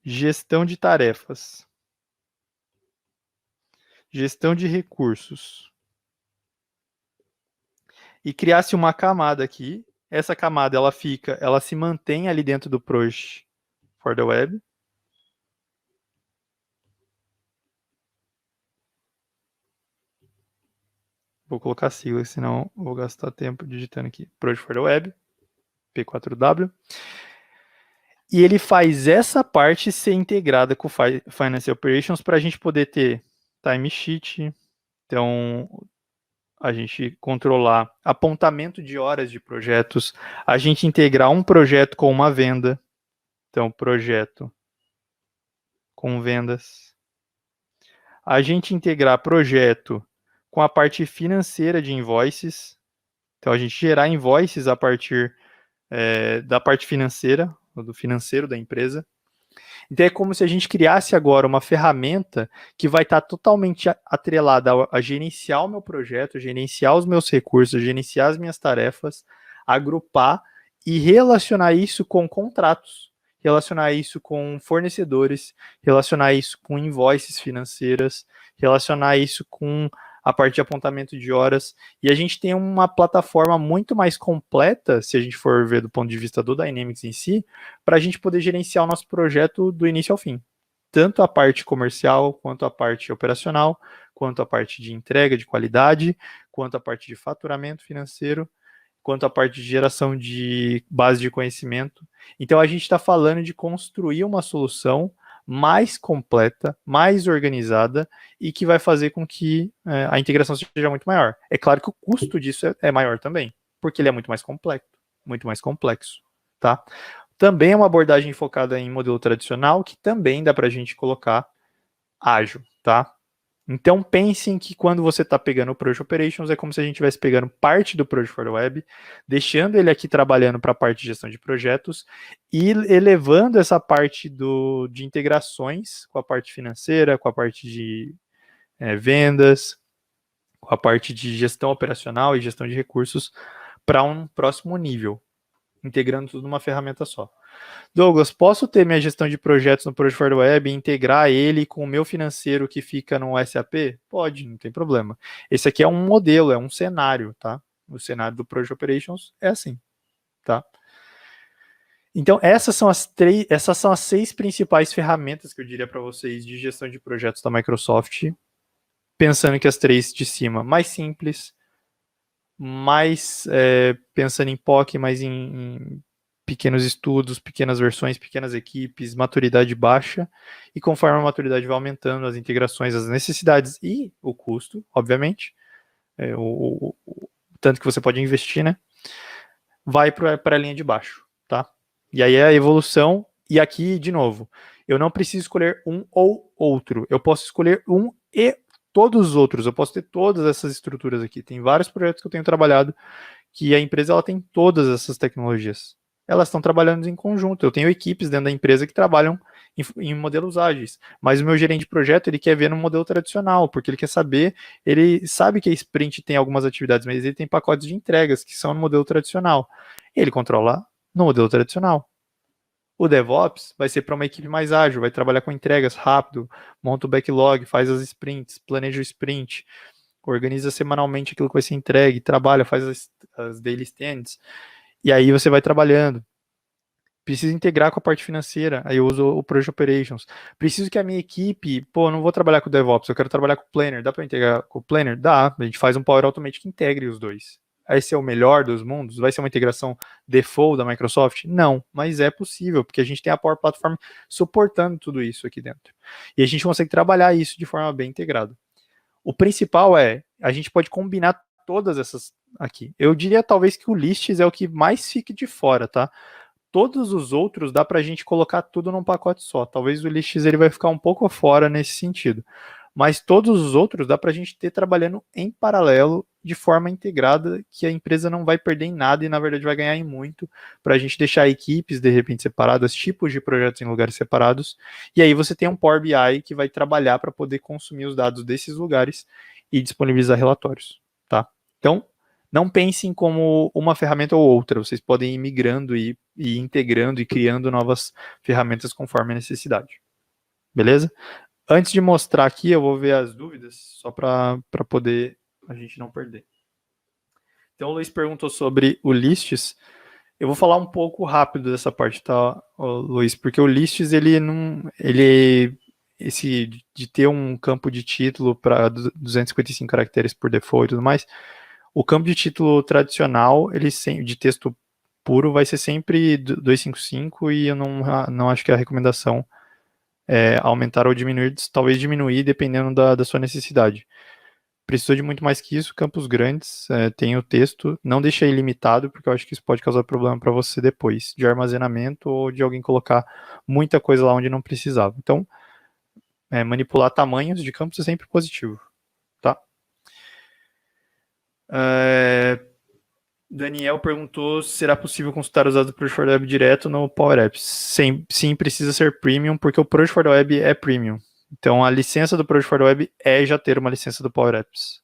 gestão de tarefas, gestão de recursos, e criasse uma camada aqui. Essa camada ela se mantém ali dentro do Project for the Web. Vou colocar sigla, senão vou gastar tempo digitando aqui. Project for the Web, P4W. E ele faz essa parte ser integrada com o Finance Operations para a gente poder ter timesheet, então a gente controlar apontamento de horas de projetos, a gente integrar um projeto com uma venda, então projeto com vendas, a gente integrar projeto com a parte financeira de invoices, então a gente gerar invoices a partir da parte financeira, do financeiro da empresa. Então é como se a gente criasse agora uma ferramenta que vai estar totalmente atrelada a gerenciar o meu projeto, gerenciar os meus recursos, gerenciar as minhas tarefas, agrupar e relacionar isso com contratos, relacionar isso com fornecedores, relacionar isso com invoices financeiras, relacionar isso com a parte de apontamento de horas, e a gente tem uma plataforma muito mais completa, se a gente for ver do ponto de vista do Dynamics em si, para a gente poder gerenciar o nosso projeto do início ao fim. Tanto a parte comercial, quanto a parte operacional, quanto a parte de entrega de qualidade, quanto a parte de faturamento financeiro, quanto a parte de geração de base de conhecimento. Então a gente está falando de construir uma solução mais completa, mais organizada e que vai fazer com que a integração seja muito maior. É claro que o custo disso é maior também, porque ele é muito mais complexo, tá? Também é uma abordagem focada em modelo tradicional, que também dá para a gente colocar ágil, tá? Então pensem que quando você está pegando o Project Operations, é como se a gente estivesse pegando parte do Project for the Web, deixando ele aqui trabalhando para a parte de gestão de projetos e elevando essa parte de integrações com a parte financeira, com a parte de vendas, com a parte de gestão operacional e gestão de recursos para um próximo nível, integrando tudo numa ferramenta só. Douglas, posso ter minha gestão de projetos no Project for the Web e integrar ele com o meu financeiro que fica no SAP? Pode, não tem problema. Esse aqui é um modelo, é um cenário, tá? O cenário do Project Operations é assim, tá? Então, essas são as 6 principais ferramentas que eu diria para vocês de gestão de projetos da Microsoft, pensando que as 3 de cima, mais simples, mais pensando em POC, mais em pequenos estudos, pequenas versões, pequenas equipes, maturidade baixa, e conforme a maturidade vai aumentando, as integrações, as necessidades e o custo, obviamente, o tanto que você pode investir, né, vai para a linha de baixo, tá? E aí é a evolução, e aqui, de novo, eu não preciso escolher um ou outro, eu posso escolher um e todos os outros, eu posso ter todas essas estruturas aqui, tem vários projetos que eu tenho trabalhado, que a empresa ela tem todas essas tecnologias, elas estão trabalhando em conjunto. Eu tenho equipes dentro da empresa que trabalham em modelos ágeis, mas o meu gerente de projeto, ele quer ver no modelo tradicional, porque ele quer saber, ele sabe que a sprint tem algumas atividades, mas ele tem pacotes de entregas que são no modelo tradicional. Ele controla no modelo tradicional. O DevOps vai ser para uma equipe mais ágil, vai trabalhar com entregas rápido, monta o backlog, faz as sprints, planeja o sprint, organiza semanalmente aquilo que vai ser entregue, trabalha, faz as daily stands, e aí você vai trabalhando. Preciso integrar com a parte financeira, aí eu uso o Project Operations. Preciso que a minha equipe, não vou trabalhar com o DevOps, eu quero trabalhar com o Planner. Dá para integrar com o Planner? Dá, a gente faz um Power Automate que integre os dois. Esse é o melhor dos mundos? Vai ser uma integração default da Microsoft? Não, mas é possível, porque a gente tem a Power Platform suportando tudo isso aqui dentro. E a gente consegue trabalhar isso de forma bem integrada. O principal a gente pode combinar todas essas aqui. Eu diria talvez que o Lists é o que mais fique de fora, tá? Todos os outros dá pra gente colocar tudo num pacote só. Talvez o Lists ele vai ficar um pouco fora nesse sentido. Mas todos os outros dá pra gente ter trabalhando em paralelo, de forma integrada, que a empresa não vai perder em nada e na verdade vai ganhar em muito, pra gente deixar equipes de repente separadas, tipos de projetos em lugares separados, e aí você tem um Power BI que vai trabalhar para poder consumir os dados desses lugares e disponibilizar relatórios, tá? Então, não pensem como uma ferramenta ou outra, vocês podem ir migrando e integrando e criando novas ferramentas conforme a necessidade. Beleza? Antes de mostrar aqui, eu vou ver as dúvidas, só para poder a gente não perder. Então, o Luiz perguntou sobre o Lists. Eu vou falar um pouco rápido dessa parte, tá, Luiz? Porque o Lists, esse de ter um campo de título para 255 caracteres por default e tudo mais, o campo de título tradicional, de texto puro vai ser sempre 255 e eu não acho que a recomendação é aumentar ou diminuir, talvez diminuir dependendo da sua necessidade. Precisou de muito mais que isso, campos grandes, tem o texto, não deixa ilimitado, porque eu acho que isso pode causar problema para você depois, de armazenamento ou de alguém colocar muita coisa lá onde não precisava. Então, manipular tamanhos de campos é sempre positivo, tá? Daniel perguntou se será possível consultar os dados do Project for the Web direto no Power Apps. Sim, precisa ser premium, porque o Project for the Web é premium. Então, a licença do Project for the Web é já ter uma licença do Power Apps.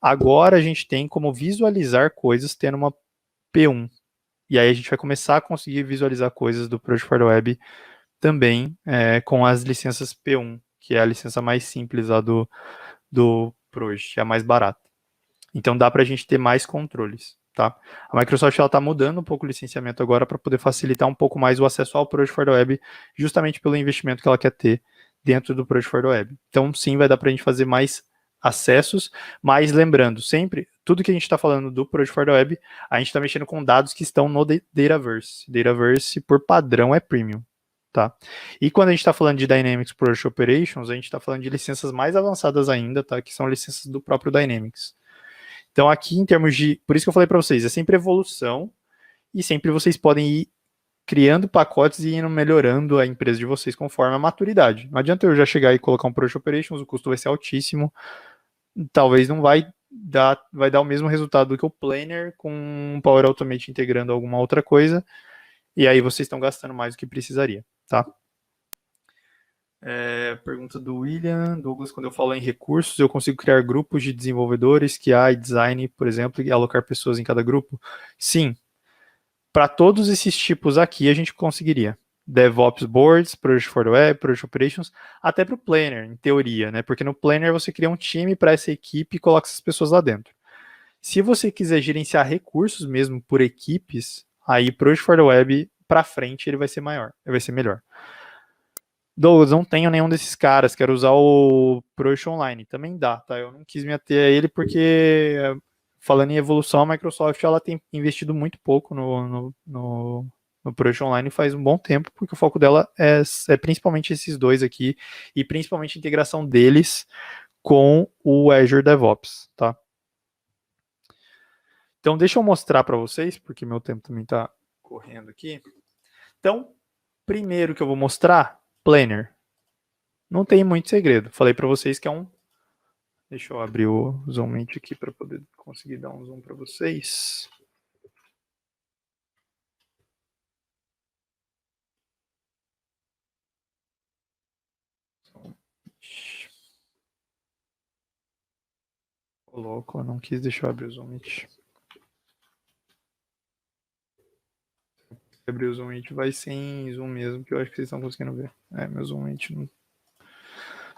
Agora, a gente tem como visualizar coisas tendo uma P1. E aí, a gente vai começar a conseguir visualizar coisas do Project for the Web também com as licenças P1, que é a licença mais simples lá do Project, é a mais barata. Então, dá para a gente ter mais controles. Tá? A Microsoft está mudando um pouco o licenciamento agora para poder facilitar um pouco mais o acesso ao Project for the Web, justamente pelo investimento que ela quer ter dentro do Project for the Web. Então, sim, vai dar para a gente fazer mais acessos, mas lembrando, sempre, tudo que a gente está falando do Project for the Web, a gente está mexendo com dados que estão no Dataverse. Dataverse, por padrão, é premium. Tá? E quando a gente está falando de Dynamics Project Operations, a gente está falando de licenças mais avançadas ainda, tá? Que são licenças do próprio Dynamics. Então, aqui, em termos de... Por isso que eu falei para vocês, é sempre evolução e sempre vocês podem ir criando pacotes e indo melhorando a empresa de vocês conforme a maturidade. Não adianta eu já chegar e colocar um Project Operations, o custo vai ser altíssimo, talvez não vai dar o mesmo resultado do que o Planner com um Power Automate integrando alguma outra coisa, e aí vocês estão gastando mais do que precisaria, tá? Pergunta do William. Douglas, quando eu falo em recursos, eu consigo criar grupos de desenvolvedores, QA e design, por exemplo, e alocar pessoas em cada grupo? Sim. Para todos esses tipos aqui, a gente conseguiria. DevOps Boards, Project for the Web, Project Operations, até para o Planner, em teoria, né? Porque no Planner você cria um time para essa equipe e coloca essas pessoas lá dentro. Se você quiser gerenciar recursos mesmo por equipes, aí Project for the Web, para frente, ele vai ser maior, ele vai ser melhor. Douglas, não tenho nenhum desses caras, quero usar o Project Online. Também dá, tá? Eu não quis me ater a ele porque, falando em evolução, a Microsoft ela tem investido muito pouco no Project Online faz um bom tempo, porque o foco dela é principalmente esses dois aqui, e principalmente a integração deles com o Azure DevOps, tá? Então, deixa eu mostrar para vocês, porque meu tempo também está correndo aqui. Então, primeiro que eu vou mostrar, Planner. Não tem muito segredo. Falei para vocês que é um... Deixa eu abrir o Zoom Meet aqui para poder conseguir dar um zoom para vocês. Coloco, eu não quis deixar eu abrir o Zoom Meet. Se abrir o Zoom Meet vai sem zoom mesmo, que eu acho que vocês estão conseguindo ver. Meu Zoom Meet não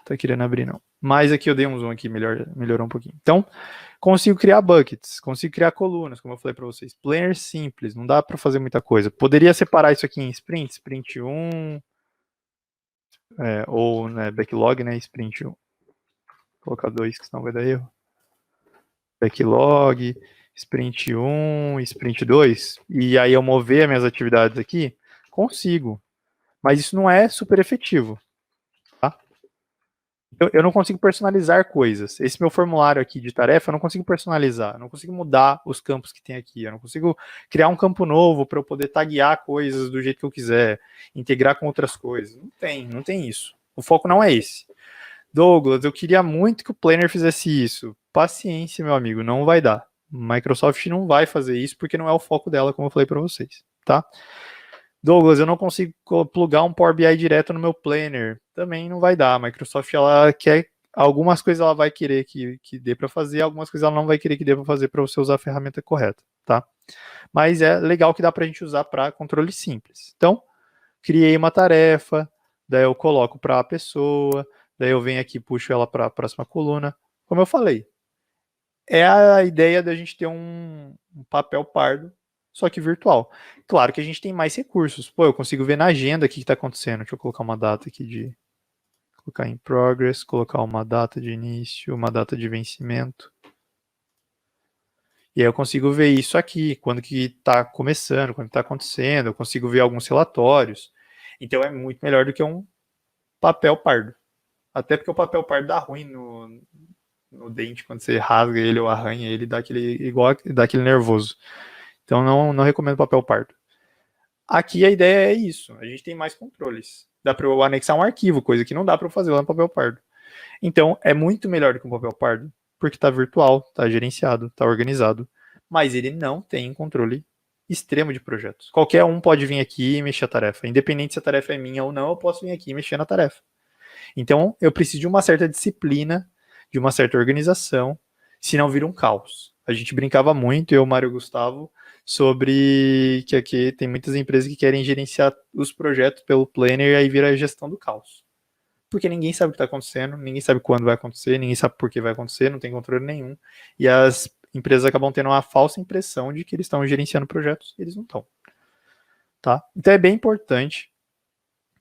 tá querendo abrir, não. Mas aqui eu dei um zoom aqui, melhorou um pouquinho. Então, consigo criar buckets, consigo criar colunas, como eu falei para vocês. Planner simples, não dá para fazer muita coisa. Poderia separar isso aqui em sprint, sprint 1, ou né, backlog, né, sprint 1. Vou colocar 2, que senão vai dar erro. Backlog, sprint 1, sprint 2. E aí eu mover as minhas atividades aqui, consigo. Mas isso não é super efetivo. Eu não consigo personalizar coisas. Esse meu formulário aqui de tarefa, eu não consigo personalizar. Eu não consigo mudar os campos que tem aqui. Eu não consigo criar um campo novo para eu poder taguear coisas do jeito que eu quiser, integrar com outras coisas. Não tem isso. O foco não é esse. Douglas, eu queria muito que o Planner fizesse isso. Paciência, meu amigo, não vai dar. Microsoft não vai fazer isso porque não é o foco dela, como eu falei para vocês, tá? Douglas, eu não consigo plugar um Power BI direto no meu Planner. Também não vai dar. A Microsoft, ela quer... Algumas coisas ela vai querer que dê para fazer, algumas coisas ela não vai querer que dê para fazer para você usar a ferramenta correta, tá? Mas é legal que dá para a gente usar para controle simples. Então, criei uma tarefa, daí eu coloco para a pessoa, daí eu venho aqui e puxo ela para a próxima coluna. Como eu falei, é a ideia da gente ter um papel pardo, só que virtual. Claro que a gente tem mais recursos. Pô, eu consigo ver na agenda o que está acontecendo. Deixa eu colocar uma data aqui de... Colocar em progress, colocar uma data de início, uma data de vencimento. E aí eu consigo ver isso aqui, quando que está começando, quando está acontecendo, eu consigo ver alguns relatórios. Então é muito melhor do que um papel pardo. Até porque o papel pardo dá ruim no dente, quando você rasga ele ou arranha ele, dá aquele nervoso. Então não recomendo papel pardo. Aqui a ideia é isso, a gente tem mais controles. Dá para eu anexar um arquivo, coisa que não dá para eu fazer lá no papel pardo. Então é muito melhor do que um papel pardo, porque está virtual, está gerenciado, está organizado, mas ele não tem controle extremo de projetos. Qualquer um pode vir aqui e mexer a tarefa. Independente se a tarefa é minha ou não, eu posso vir aqui e mexer na tarefa. Então eu preciso de uma certa disciplina, de uma certa organização, senão vira um caos. A gente brincava muito, eu, Mário e Gustavo, sobre que aqui tem muitas empresas que querem gerenciar os projetos pelo planner e aí vira a gestão do caos. Porque ninguém sabe o que está acontecendo, ninguém sabe quando vai acontecer, ninguém sabe por que vai acontecer, não tem controle nenhum. E as empresas acabam tendo uma falsa impressão de que eles estão gerenciando projetos e eles não estão. Tá? Então é bem importante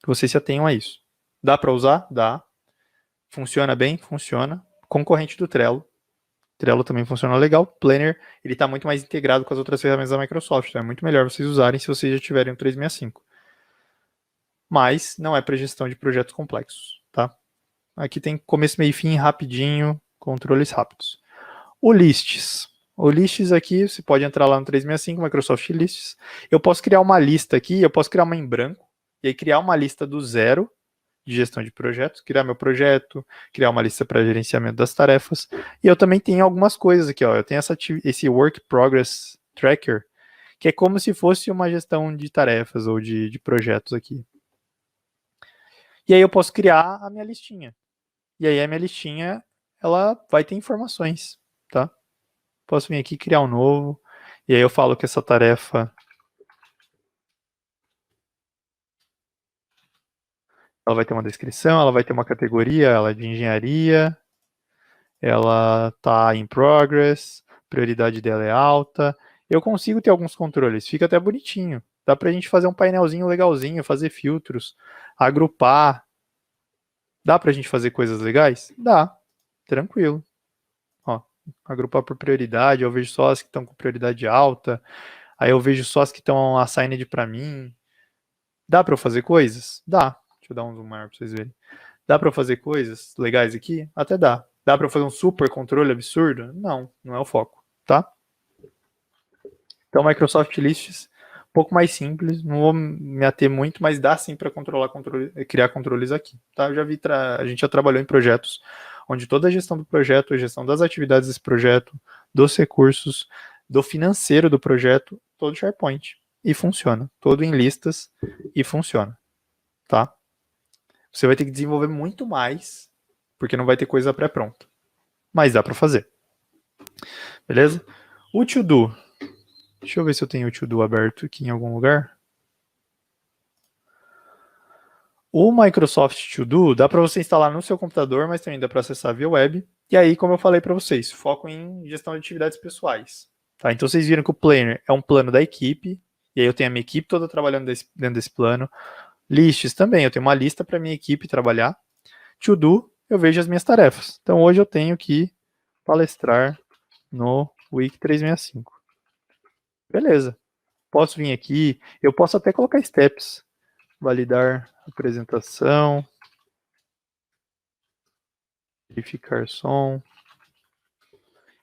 que vocês se atenham a isso. Dá para usar? Dá. Funciona bem? Funciona. Concorrente do Trello. Trello também funciona legal. Planner, ele está muito mais integrado com as outras ferramentas da Microsoft. Então é muito melhor vocês usarem se vocês já tiverem o 365. Mas não é para gestão de projetos complexos, tá? Aqui tem começo, meio e fim, rapidinho, controles rápidos. O Lists. O Lists aqui, você pode entrar lá no 365, Microsoft Lists. Eu posso criar uma lista aqui, eu posso criar uma em branco, e aí criar uma lista do zero de gestão de projetos, criar meu projeto, criar uma lista para gerenciamento das tarefas. E eu também tenho algumas coisas aqui, ó. Eu tenho esse Work Progress Tracker, que é como se fosse uma gestão de tarefas ou de projetos aqui. E aí eu posso criar a minha listinha. E aí a minha listinha, ela vai ter informações, tá? Posso vir aqui e criar um novo. E aí eu falo que essa tarefa, ela vai ter uma descrição, ela vai ter uma categoria, ela é de engenharia, ela está em progress, prioridade dela é alta. Eu consigo ter alguns controles, fica até bonitinho. Dá pra gente fazer um painelzinho legalzinho, fazer filtros, agrupar. Dá pra gente fazer coisas legais? Dá, tranquilo. Ó, agrupar por prioridade, eu vejo só as que estão com prioridade alta, aí eu vejo só as que estão assigned para mim. Dá pra eu fazer coisas? Dá. Deixa eu dar um zoom maior pra vocês verem. Dá pra eu fazer coisas legais aqui? Até dá. Dá pra eu fazer um super controle absurdo? Não, não é o foco, tá? Então, Microsoft Lists, um pouco mais simples, não vou me ater muito, mas dá sim para criar controles aqui, tá? Eu já vi, a gente já trabalhou em projetos onde toda a gestão do projeto, a gestão das atividades desse projeto, dos recursos, do financeiro do projeto, todo SharePoint. E funciona. Todo em listas e funciona, tá? Você vai ter que desenvolver muito mais, porque não vai ter coisa pré-pronta. Mas dá para fazer. Beleza? O To-Do. Deixa eu ver se eu tenho o To-Do aberto aqui em algum lugar. O Microsoft To-Do dá para você instalar no seu computador, mas também dá para acessar via web. E aí, como eu falei para vocês, foco em gestão de atividades pessoais. Tá? Então vocês viram que o Planner é um plano da equipe, e aí eu tenho a minha equipe toda trabalhando dentro desse plano. Lists também, eu tenho uma lista para minha equipe trabalhar. To-Do, eu vejo as minhas tarefas. Então hoje eu tenho que palestrar no Week 365. Beleza. Posso vir aqui, eu posso até colocar steps. Validar apresentação. Verificar som.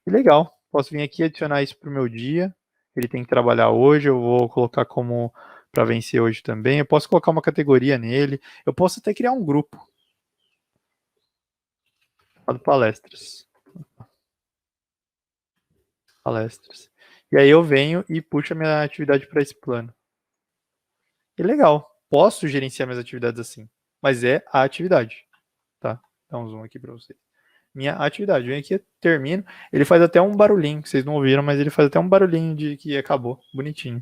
E legal. Posso vir aqui e adicionar isso para o meu dia. Ele tem que trabalhar hoje, eu vou colocar como para vencer hoje também. Eu posso colocar uma categoria nele. Eu posso até criar um grupo. Chamado palestras. Palestras. E aí eu venho e puxo a minha atividade para esse plano. E legal. Posso gerenciar minhas atividades assim. Mas é a atividade. Tá? Dá um zoom aqui para vocês. Minha atividade. Vem aqui, termino. Ele faz até um barulhinho, que vocês não ouviram, mas ele faz até um barulhinho de que acabou. Bonitinho.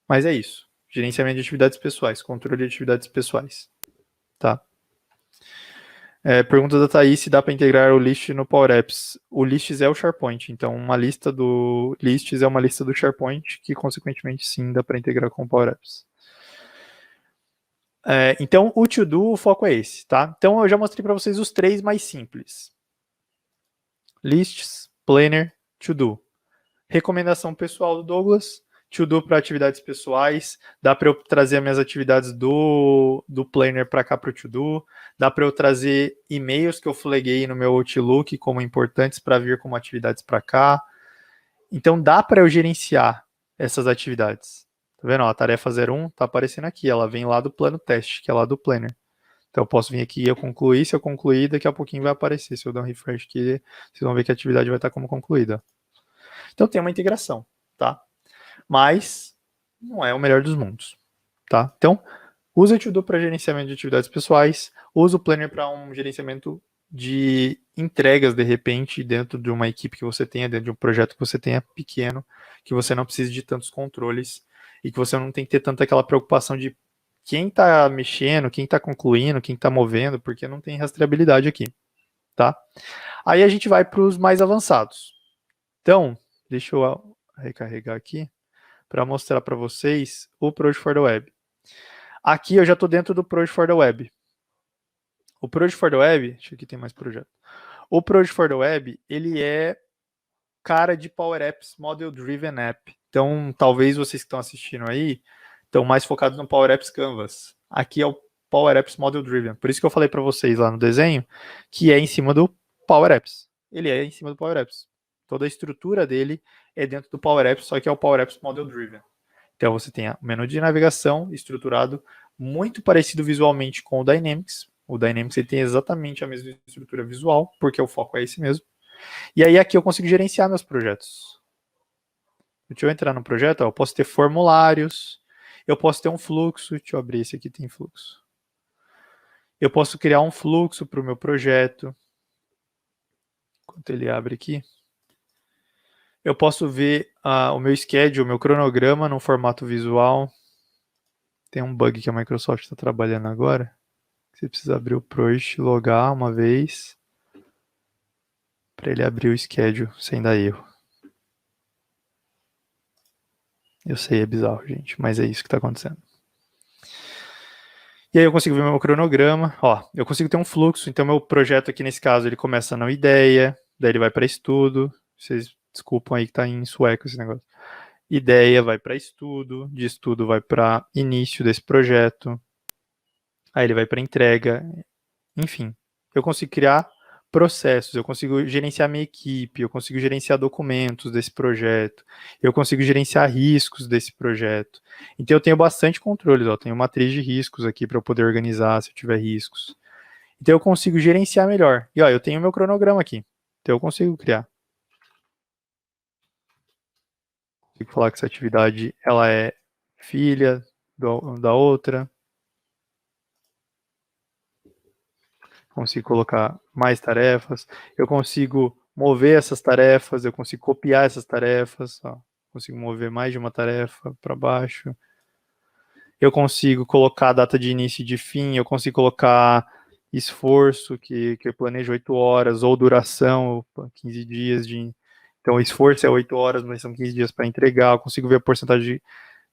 Mas é isso. Gerenciamento de atividades pessoais. Controle de atividades pessoais. Tá? Pergunta da Thaís se dá para integrar o list no Power Apps. O Lists é o SharePoint. Então, uma lista do Lists é uma lista do SharePoint que, consequentemente, sim, dá para integrar com o Power Apps. Então, o To-Do, o foco é esse, tá? Então, eu já mostrei para vocês os 3 mais simples. Lists, Planner, To-Do. Recomendação pessoal do Douglas, to-do para atividades pessoais, dá para eu trazer as minhas atividades do Planner para cá para o to-do, dá para eu trazer e-mails que eu flaguei no meu Outlook como importantes para vir como atividades para cá. Então dá para eu gerenciar essas atividades. Tá vendo? Ó, a tarefa 01 tá aparecendo aqui, ela vem lá do plano teste, que é lá do Planner. Então eu posso vir aqui e eu concluir, se eu concluir, daqui a pouquinho vai aparecer. Se eu dar um refresh aqui, vocês vão ver que a atividade vai estar como concluída. Então tem uma integração, tá? Mas não é o melhor dos mundos, tá? Então, usa o To-Do para gerenciamento de atividades pessoais, usa o Planner para um gerenciamento de entregas, de repente, dentro de uma equipe que você tenha, dentro de um projeto que você tenha pequeno, que você não precise de tantos controles e que você não tem que ter tanta aquela preocupação de quem está mexendo, quem está concluindo, quem está movendo, porque não tem rastreabilidade aqui, tá? Aí a gente vai para os mais avançados. Então, deixa eu recarregar aqui para mostrar para vocês o Project for the Web. Aqui eu já estou dentro do Project for the Web. O Project for the Web, deixa eu aqui tem mais projeto. O Project for the Web, ele é cara de Power Apps Model Driven App. Então, talvez vocês que estão assistindo aí estão mais focados no Power Apps Canvas. Aqui é o Power Apps Model Driven. Por isso que eu falei para vocês lá no desenho que é em cima do Power Apps. Ele é em cima do Power Apps. Toda a estrutura dele é dentro do Power Apps, só que é o Power Apps Model Driven. Então você tem o menu de navegação estruturado muito parecido visualmente com o Dynamics. O Dynamics ele tem exatamente a mesma estrutura visual, porque o foco é esse mesmo. E aí aqui eu consigo gerenciar meus projetos. Deixa eu entrar no projeto, ó, eu posso ter formulários, eu posso ter um fluxo, deixa eu abrir esse aqui, tem fluxo. Eu posso criar um fluxo para o meu projeto. Enquanto ele abre aqui. Eu posso ver o meu schedule, o meu cronograma no formato visual. Tem um bug que a Microsoft está trabalhando agora. Você precisa abrir o Project, logar uma vez, para ele abrir o schedule sem dar erro. Eu sei, é bizarro, gente, mas é isso que está acontecendo. E aí eu consigo ver meu cronograma. Ó, eu consigo ter um fluxo, então meu projeto aqui nesse caso ele começa na ideia, daí ele vai para estudo. Vocês desculpam aí que está em sueco esse negócio. Ideia vai para estudo, de estudo vai para início desse projeto, aí ele vai para entrega, enfim. Eu consigo criar processos, eu consigo gerenciar minha equipe, eu consigo gerenciar documentos desse projeto, eu consigo gerenciar riscos desse projeto. Então eu tenho bastante controle, ó, tenho matriz de riscos aqui para eu poder organizar se eu tiver riscos. Então eu consigo gerenciar melhor. E ó, eu tenho meu cronograma aqui, então eu consigo criar. Consigo falar que essa atividade ela é filha da outra. Consigo colocar mais tarefas. Eu consigo mover essas tarefas, eu consigo copiar essas tarefas. Ó. Consigo mover mais de uma tarefa para baixo. Eu consigo colocar a data de início e de fim. Eu consigo colocar esforço, que eu planejo 8 horas, ou duração, 15 dias de... Então, o esforço é 8 horas, mas são 15 dias para entregar. Eu consigo ver a porcentagem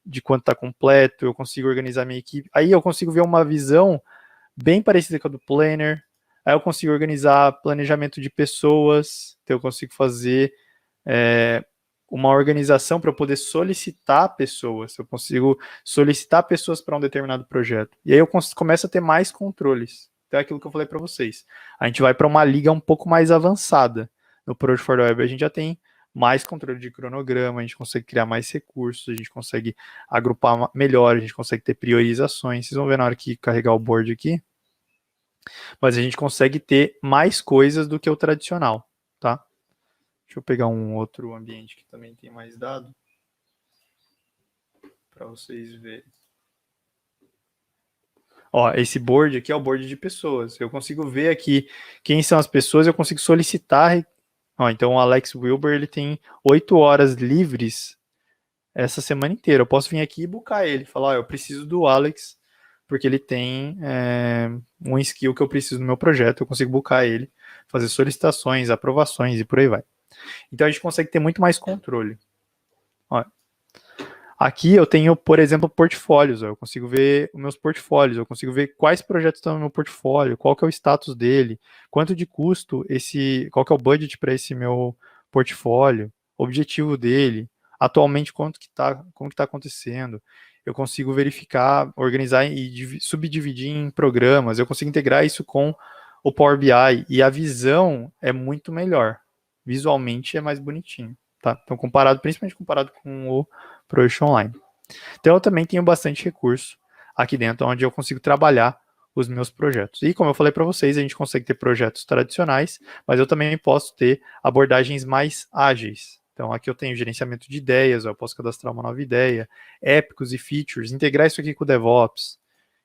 de quanto está completo. Eu consigo organizar minha equipe. Aí eu consigo ver uma visão bem parecida com a do Planner. Aí eu consigo organizar planejamento de pessoas. Então, eu consigo fazer uma organização para eu poder solicitar pessoas. Eu consigo solicitar pessoas para um determinado projeto. E aí eu começo a ter mais controles. Então, é aquilo que eu falei para vocês. A gente vai para uma liga um pouco mais avançada. No Project for the Web a gente já tem mais controle de cronograma, a gente consegue criar mais recursos, a gente consegue agrupar melhor, a gente consegue ter priorizações. Vocês vão ver na hora que carregar o board aqui. Mas a gente consegue ter mais coisas do que o tradicional, tá? Deixa eu pegar um outro ambiente que também tem mais dado para vocês verem. Ó, esse board aqui é o board de pessoas. Eu consigo ver aqui quem são as pessoas, eu consigo solicitar. Ó, então o Alex Wilber ele tem 8 horas livres essa semana inteira. Eu posso vir aqui e buscar ele, falar, ó, eu preciso do Alex, porque ele tem um skill que eu preciso no meu projeto, eu consigo buscar ele, fazer solicitações, aprovações e por aí vai. Então a gente consegue ter muito mais controle. Ó, aqui eu tenho, por exemplo, portfólios. Ó, eu consigo ver os meus portfólios, eu consigo ver quais projetos estão no meu portfólio, qual que é o status dele, quanto de custo, qual que é o budget para esse meu portfólio. objetivo dele, atualmente como que tá acontecendo. Eu consigo verificar, organizar e subdividir em programas, eu consigo integrar isso com o Power BI e a visão é muito melhor. Visualmente é mais bonitinho, tá? Então, principalmente comparado com o Projection Online. Então, eu também tenho bastante recurso aqui dentro, onde eu consigo trabalhar os meus projetos. E como eu falei para vocês, a gente consegue ter projetos tradicionais, mas eu também posso ter abordagens mais ágeis. Então, aqui eu tenho gerenciamento de ideias, eu posso cadastrar uma nova ideia, épicos e features, integrar isso aqui com o DevOps,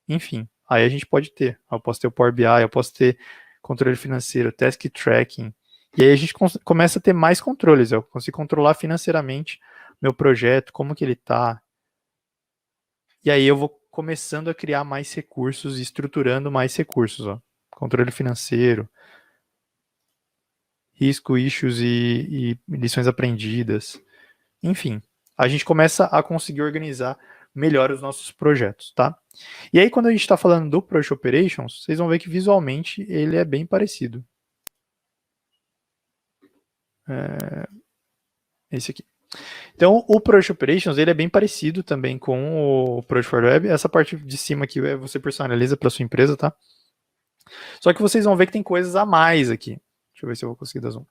enfim. Aí a gente pode ter. Eu posso ter o Power BI, eu posso ter controle financeiro, task tracking. E aí a gente começa a ter mais controles. Eu consigo controlar financeiramente meu projeto, como que ele está. E aí eu vou começando a criar mais recursos e estruturando mais recursos. Ó. Controle financeiro, risco, issues e lições aprendidas. Enfim, a gente começa a conseguir organizar melhor os nossos projetos, tá? E aí, quando a gente está falando do Project Operations, vocês vão ver que visualmente ele é bem parecido. Esse aqui. Então, o Project Operations ele é bem parecido também com o Project for Web. Essa parte de cima aqui você personaliza para sua empresa, tá? Só que vocês vão ver que tem coisas a mais aqui. Deixa eu ver se eu vou conseguir dar zoom.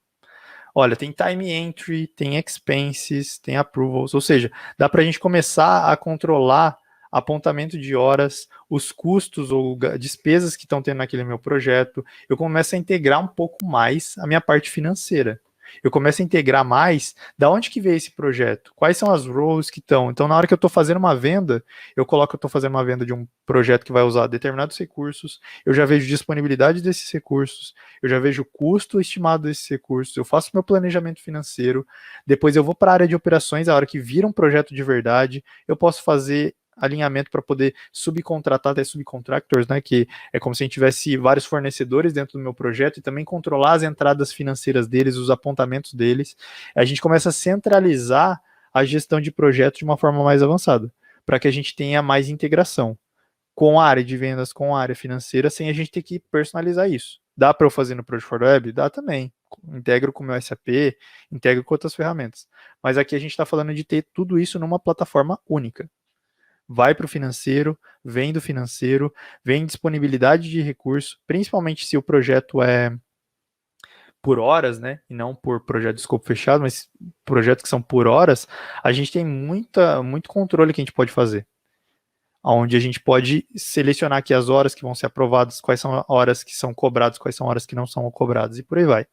Olha, tem time entry, tem expenses, tem approvals, ou seja, dá para a gente começar a controlar apontamento de horas, os custos ou despesas que estão tendo naquele meu projeto. Eu começo a integrar um pouco mais a minha parte financeira. Eu começo a integrar mais da onde que veio esse projeto, quais são as roles que estão. Então, na hora que eu estou fazendo uma venda, eu coloco que eu estou fazendo uma venda de um projeto que vai usar determinados recursos, eu já vejo disponibilidade desses recursos, eu já vejo o custo estimado desses recursos, eu faço meu planejamento financeiro, depois eu vou para a área de operações, a hora que vira um projeto de verdade, eu posso fazer alinhamento para poder subcontratar até subcontractors, né, que é como se a gente tivesse vários fornecedores dentro do meu projeto e também controlar as entradas financeiras deles, os apontamentos deles. A gente começa a centralizar a gestão de projetos de uma forma mais avançada, para que a gente tenha mais integração com a área de vendas, com a área financeira, sem a gente ter que personalizar isso. Dá para eu fazer no Project for Web? Dá também. Integro com o meu SAP, integro com outras ferramentas. Mas aqui a gente está falando de ter tudo isso numa plataforma única. Vai para o financeiro, vem do financeiro, vem disponibilidade de recurso, principalmente se o projeto é por horas, né, e não por projeto de escopo fechado, mas projetos que são por horas, a gente tem muito controle que a gente pode fazer. Onde a gente pode selecionar aqui as horas que vão ser aprovadas, quais são horas que são cobradas, quais são horas que não são cobradas, e por aí vai.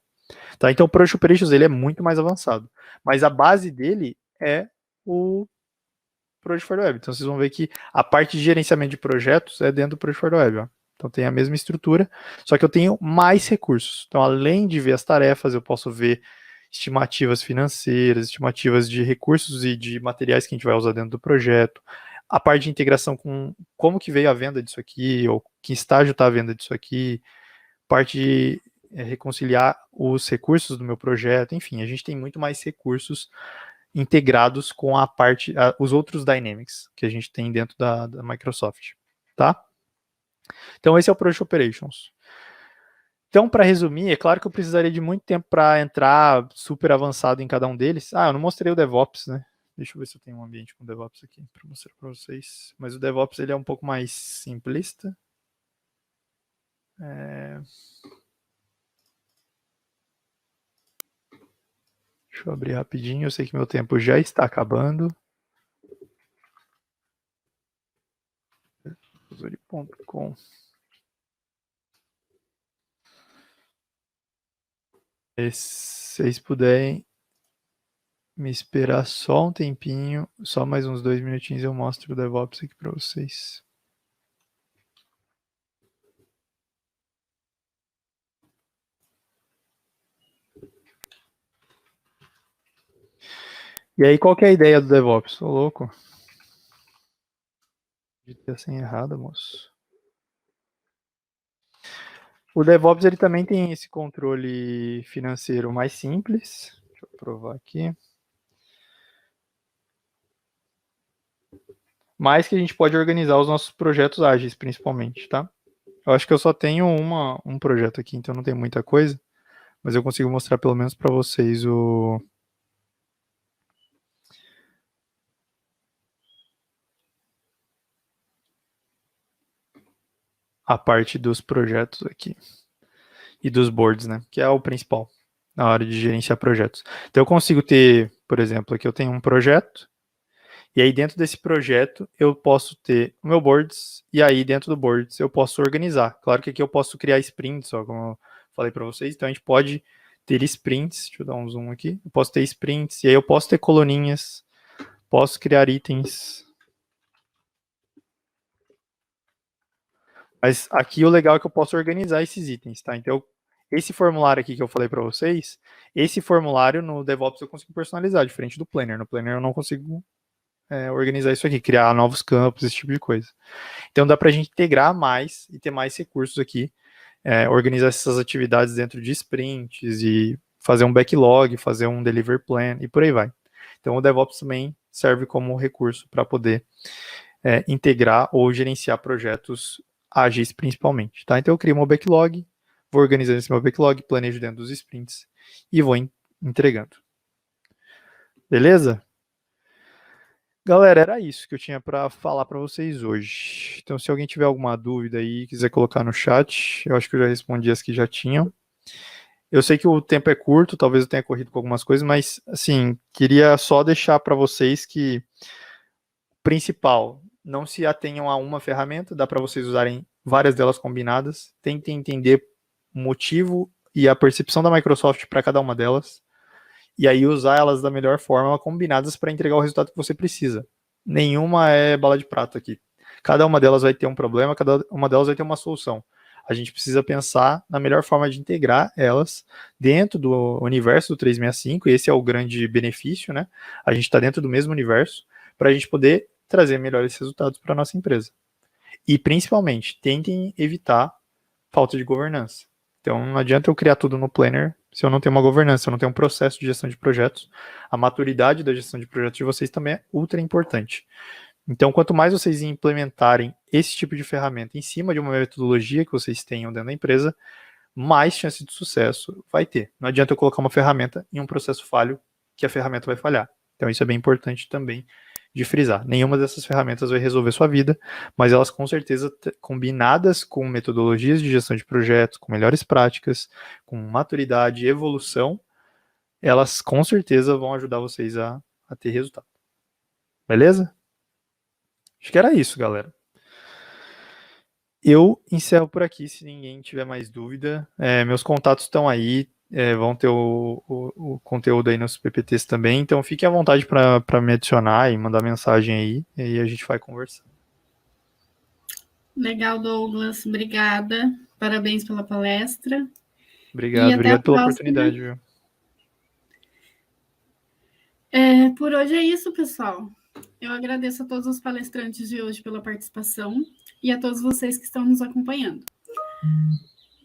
Tá? Então o Project Operations ele é muito mais avançado, mas a base dele é o Project for Web. Então vocês vão ver que a parte de gerenciamento de projetos é dentro do Project for Web. Ó. Então tem a mesma estrutura, só que eu tenho mais recursos. Então além de ver as tarefas, eu posso ver estimativas financeiras, estimativas de recursos e de materiais que a gente vai usar dentro do projeto, a parte de integração com como que veio a venda disso aqui, ou que estágio está a venda disso aqui, parte de reconciliar os recursos do meu projeto, enfim, a gente tem muito mais recursos integrados com os outros Dynamics que a gente tem dentro da Microsoft, tá? Então esse é o Project Operations. Então, para resumir, é claro que eu precisaria de muito tempo para entrar super avançado em cada um deles. Eu não mostrei o DevOps, né? Deixa eu ver se eu tenho um ambiente com DevOps aqui para mostrar para vocês. Mas o DevOps ele é um pouco mais simplista. Deixa eu abrir rapidinho, eu sei que meu tempo já está acabando. Zuri.com. Se vocês puderem me esperar só um tempinho, só mais uns 2 minutinhos eu mostro o DevOps aqui para vocês. E aí, qual que é a ideia do DevOps? Ô, louco. Digitei a senha errada, moço. O DevOps ele também tem esse controle financeiro mais simples. Deixa eu provar aqui. Mas que a gente pode organizar os nossos projetos ágeis, principalmente, tá? Eu acho que eu só tenho um projeto aqui, então não tem muita coisa. Mas eu consigo mostrar pelo menos para vocês a parte dos projetos aqui e dos boards, né? Que é o principal na hora de gerenciar projetos. Então eu consigo ter, por exemplo, aqui eu tenho um projeto, e aí dentro desse projeto eu posso ter o meu boards, e aí dentro do boards eu posso organizar. Claro que aqui eu posso criar sprints, ó, como eu falei para vocês, então a gente pode ter sprints, deixa eu dar um zoom aqui, eu posso ter sprints, e aí eu posso ter coluninhas, posso criar itens. Mas aqui o legal é que eu posso organizar esses itens, tá? Então, esse formulário aqui que eu falei para vocês, esse formulário no DevOps eu consigo personalizar, diferente do Planner. No Planner eu não consigo organizar isso aqui, criar novos campos, esse tipo de coisa. Então, dá para a gente integrar mais e ter mais recursos aqui, organizar essas atividades dentro de sprints e fazer um backlog, fazer um delivery plan e por aí vai. Então, o DevOps também serve como recurso para poder integrar ou gerenciar projetos ágeis principalmente, tá? Então eu crio meu backlog, vou organizando esse meu backlog, planejo dentro dos sprints e vou entregando. Beleza? Galera, era isso que eu tinha para falar para vocês hoje. Então se alguém tiver alguma dúvida aí, quiser colocar no chat, eu acho que eu já respondi as que já tinham. Eu sei que o tempo é curto, talvez eu tenha corrido com algumas coisas, mas assim, queria só deixar para vocês que o principal, não se atenham a uma ferramenta, dá para vocês usarem várias delas combinadas. Tentem entender o motivo e a percepção da Microsoft para cada uma delas, e aí usar elas da melhor forma, combinadas para entregar o resultado que você precisa. Nenhuma é bala de prata aqui. Cada uma delas vai ter um problema, cada uma delas vai ter uma solução. A gente precisa pensar na melhor forma de integrar elas dentro do universo do 365, e esse é o grande benefício, né? A gente está dentro do mesmo universo, para a gente poder trazer melhores resultados para a nossa empresa. E, principalmente, tentem evitar falta de governança. Então, não adianta eu criar tudo no Planner se eu não tenho uma governança, se eu não tenho um processo de gestão de projetos. A maturidade da gestão de projetos de vocês também é ultra importante. Então, quanto mais vocês implementarem esse tipo de ferramenta em cima de uma metodologia que vocês tenham dentro da empresa, mais chance de sucesso vai ter. Não adianta eu colocar uma ferramenta em um processo falho que a ferramenta vai falhar. Então, isso é bem importante também de frisar. Nenhuma dessas ferramentas vai resolver sua vida, mas elas com certeza, combinadas com metodologias de gestão de projetos, com melhores práticas, com maturidade e evolução, elas com certeza vão ajudar vocês a ter resultado. Beleza? Acho que era isso, galera. Eu encerro por aqui, se ninguém tiver mais dúvida. Meus contatos estão aí, vão ter o conteúdo aí nos PPTs também, então fiquem à vontade para me adicionar e mandar mensagem aí, e aí a gente vai conversar. Legal, Douglas. Obrigada. Parabéns pela palestra. Obrigado pela oportunidade, viu? Por hoje é isso, pessoal. Eu agradeço a todos os palestrantes de hoje pela participação e a todos vocês que estão nos acompanhando.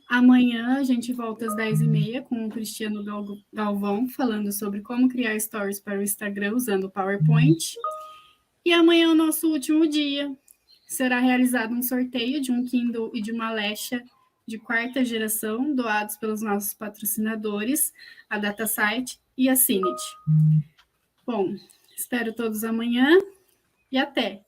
Amanhã a gente volta às 10h30 com o Cristiano Galvão falando sobre como criar stories para o Instagram usando o PowerPoint. E amanhã é o nosso último dia. Será realizado um sorteio de um Kindle e de uma Alexa de 4ª geração, doados pelos nossos patrocinadores, a DataSite e a Cinity. Bom, espero todos amanhã e até!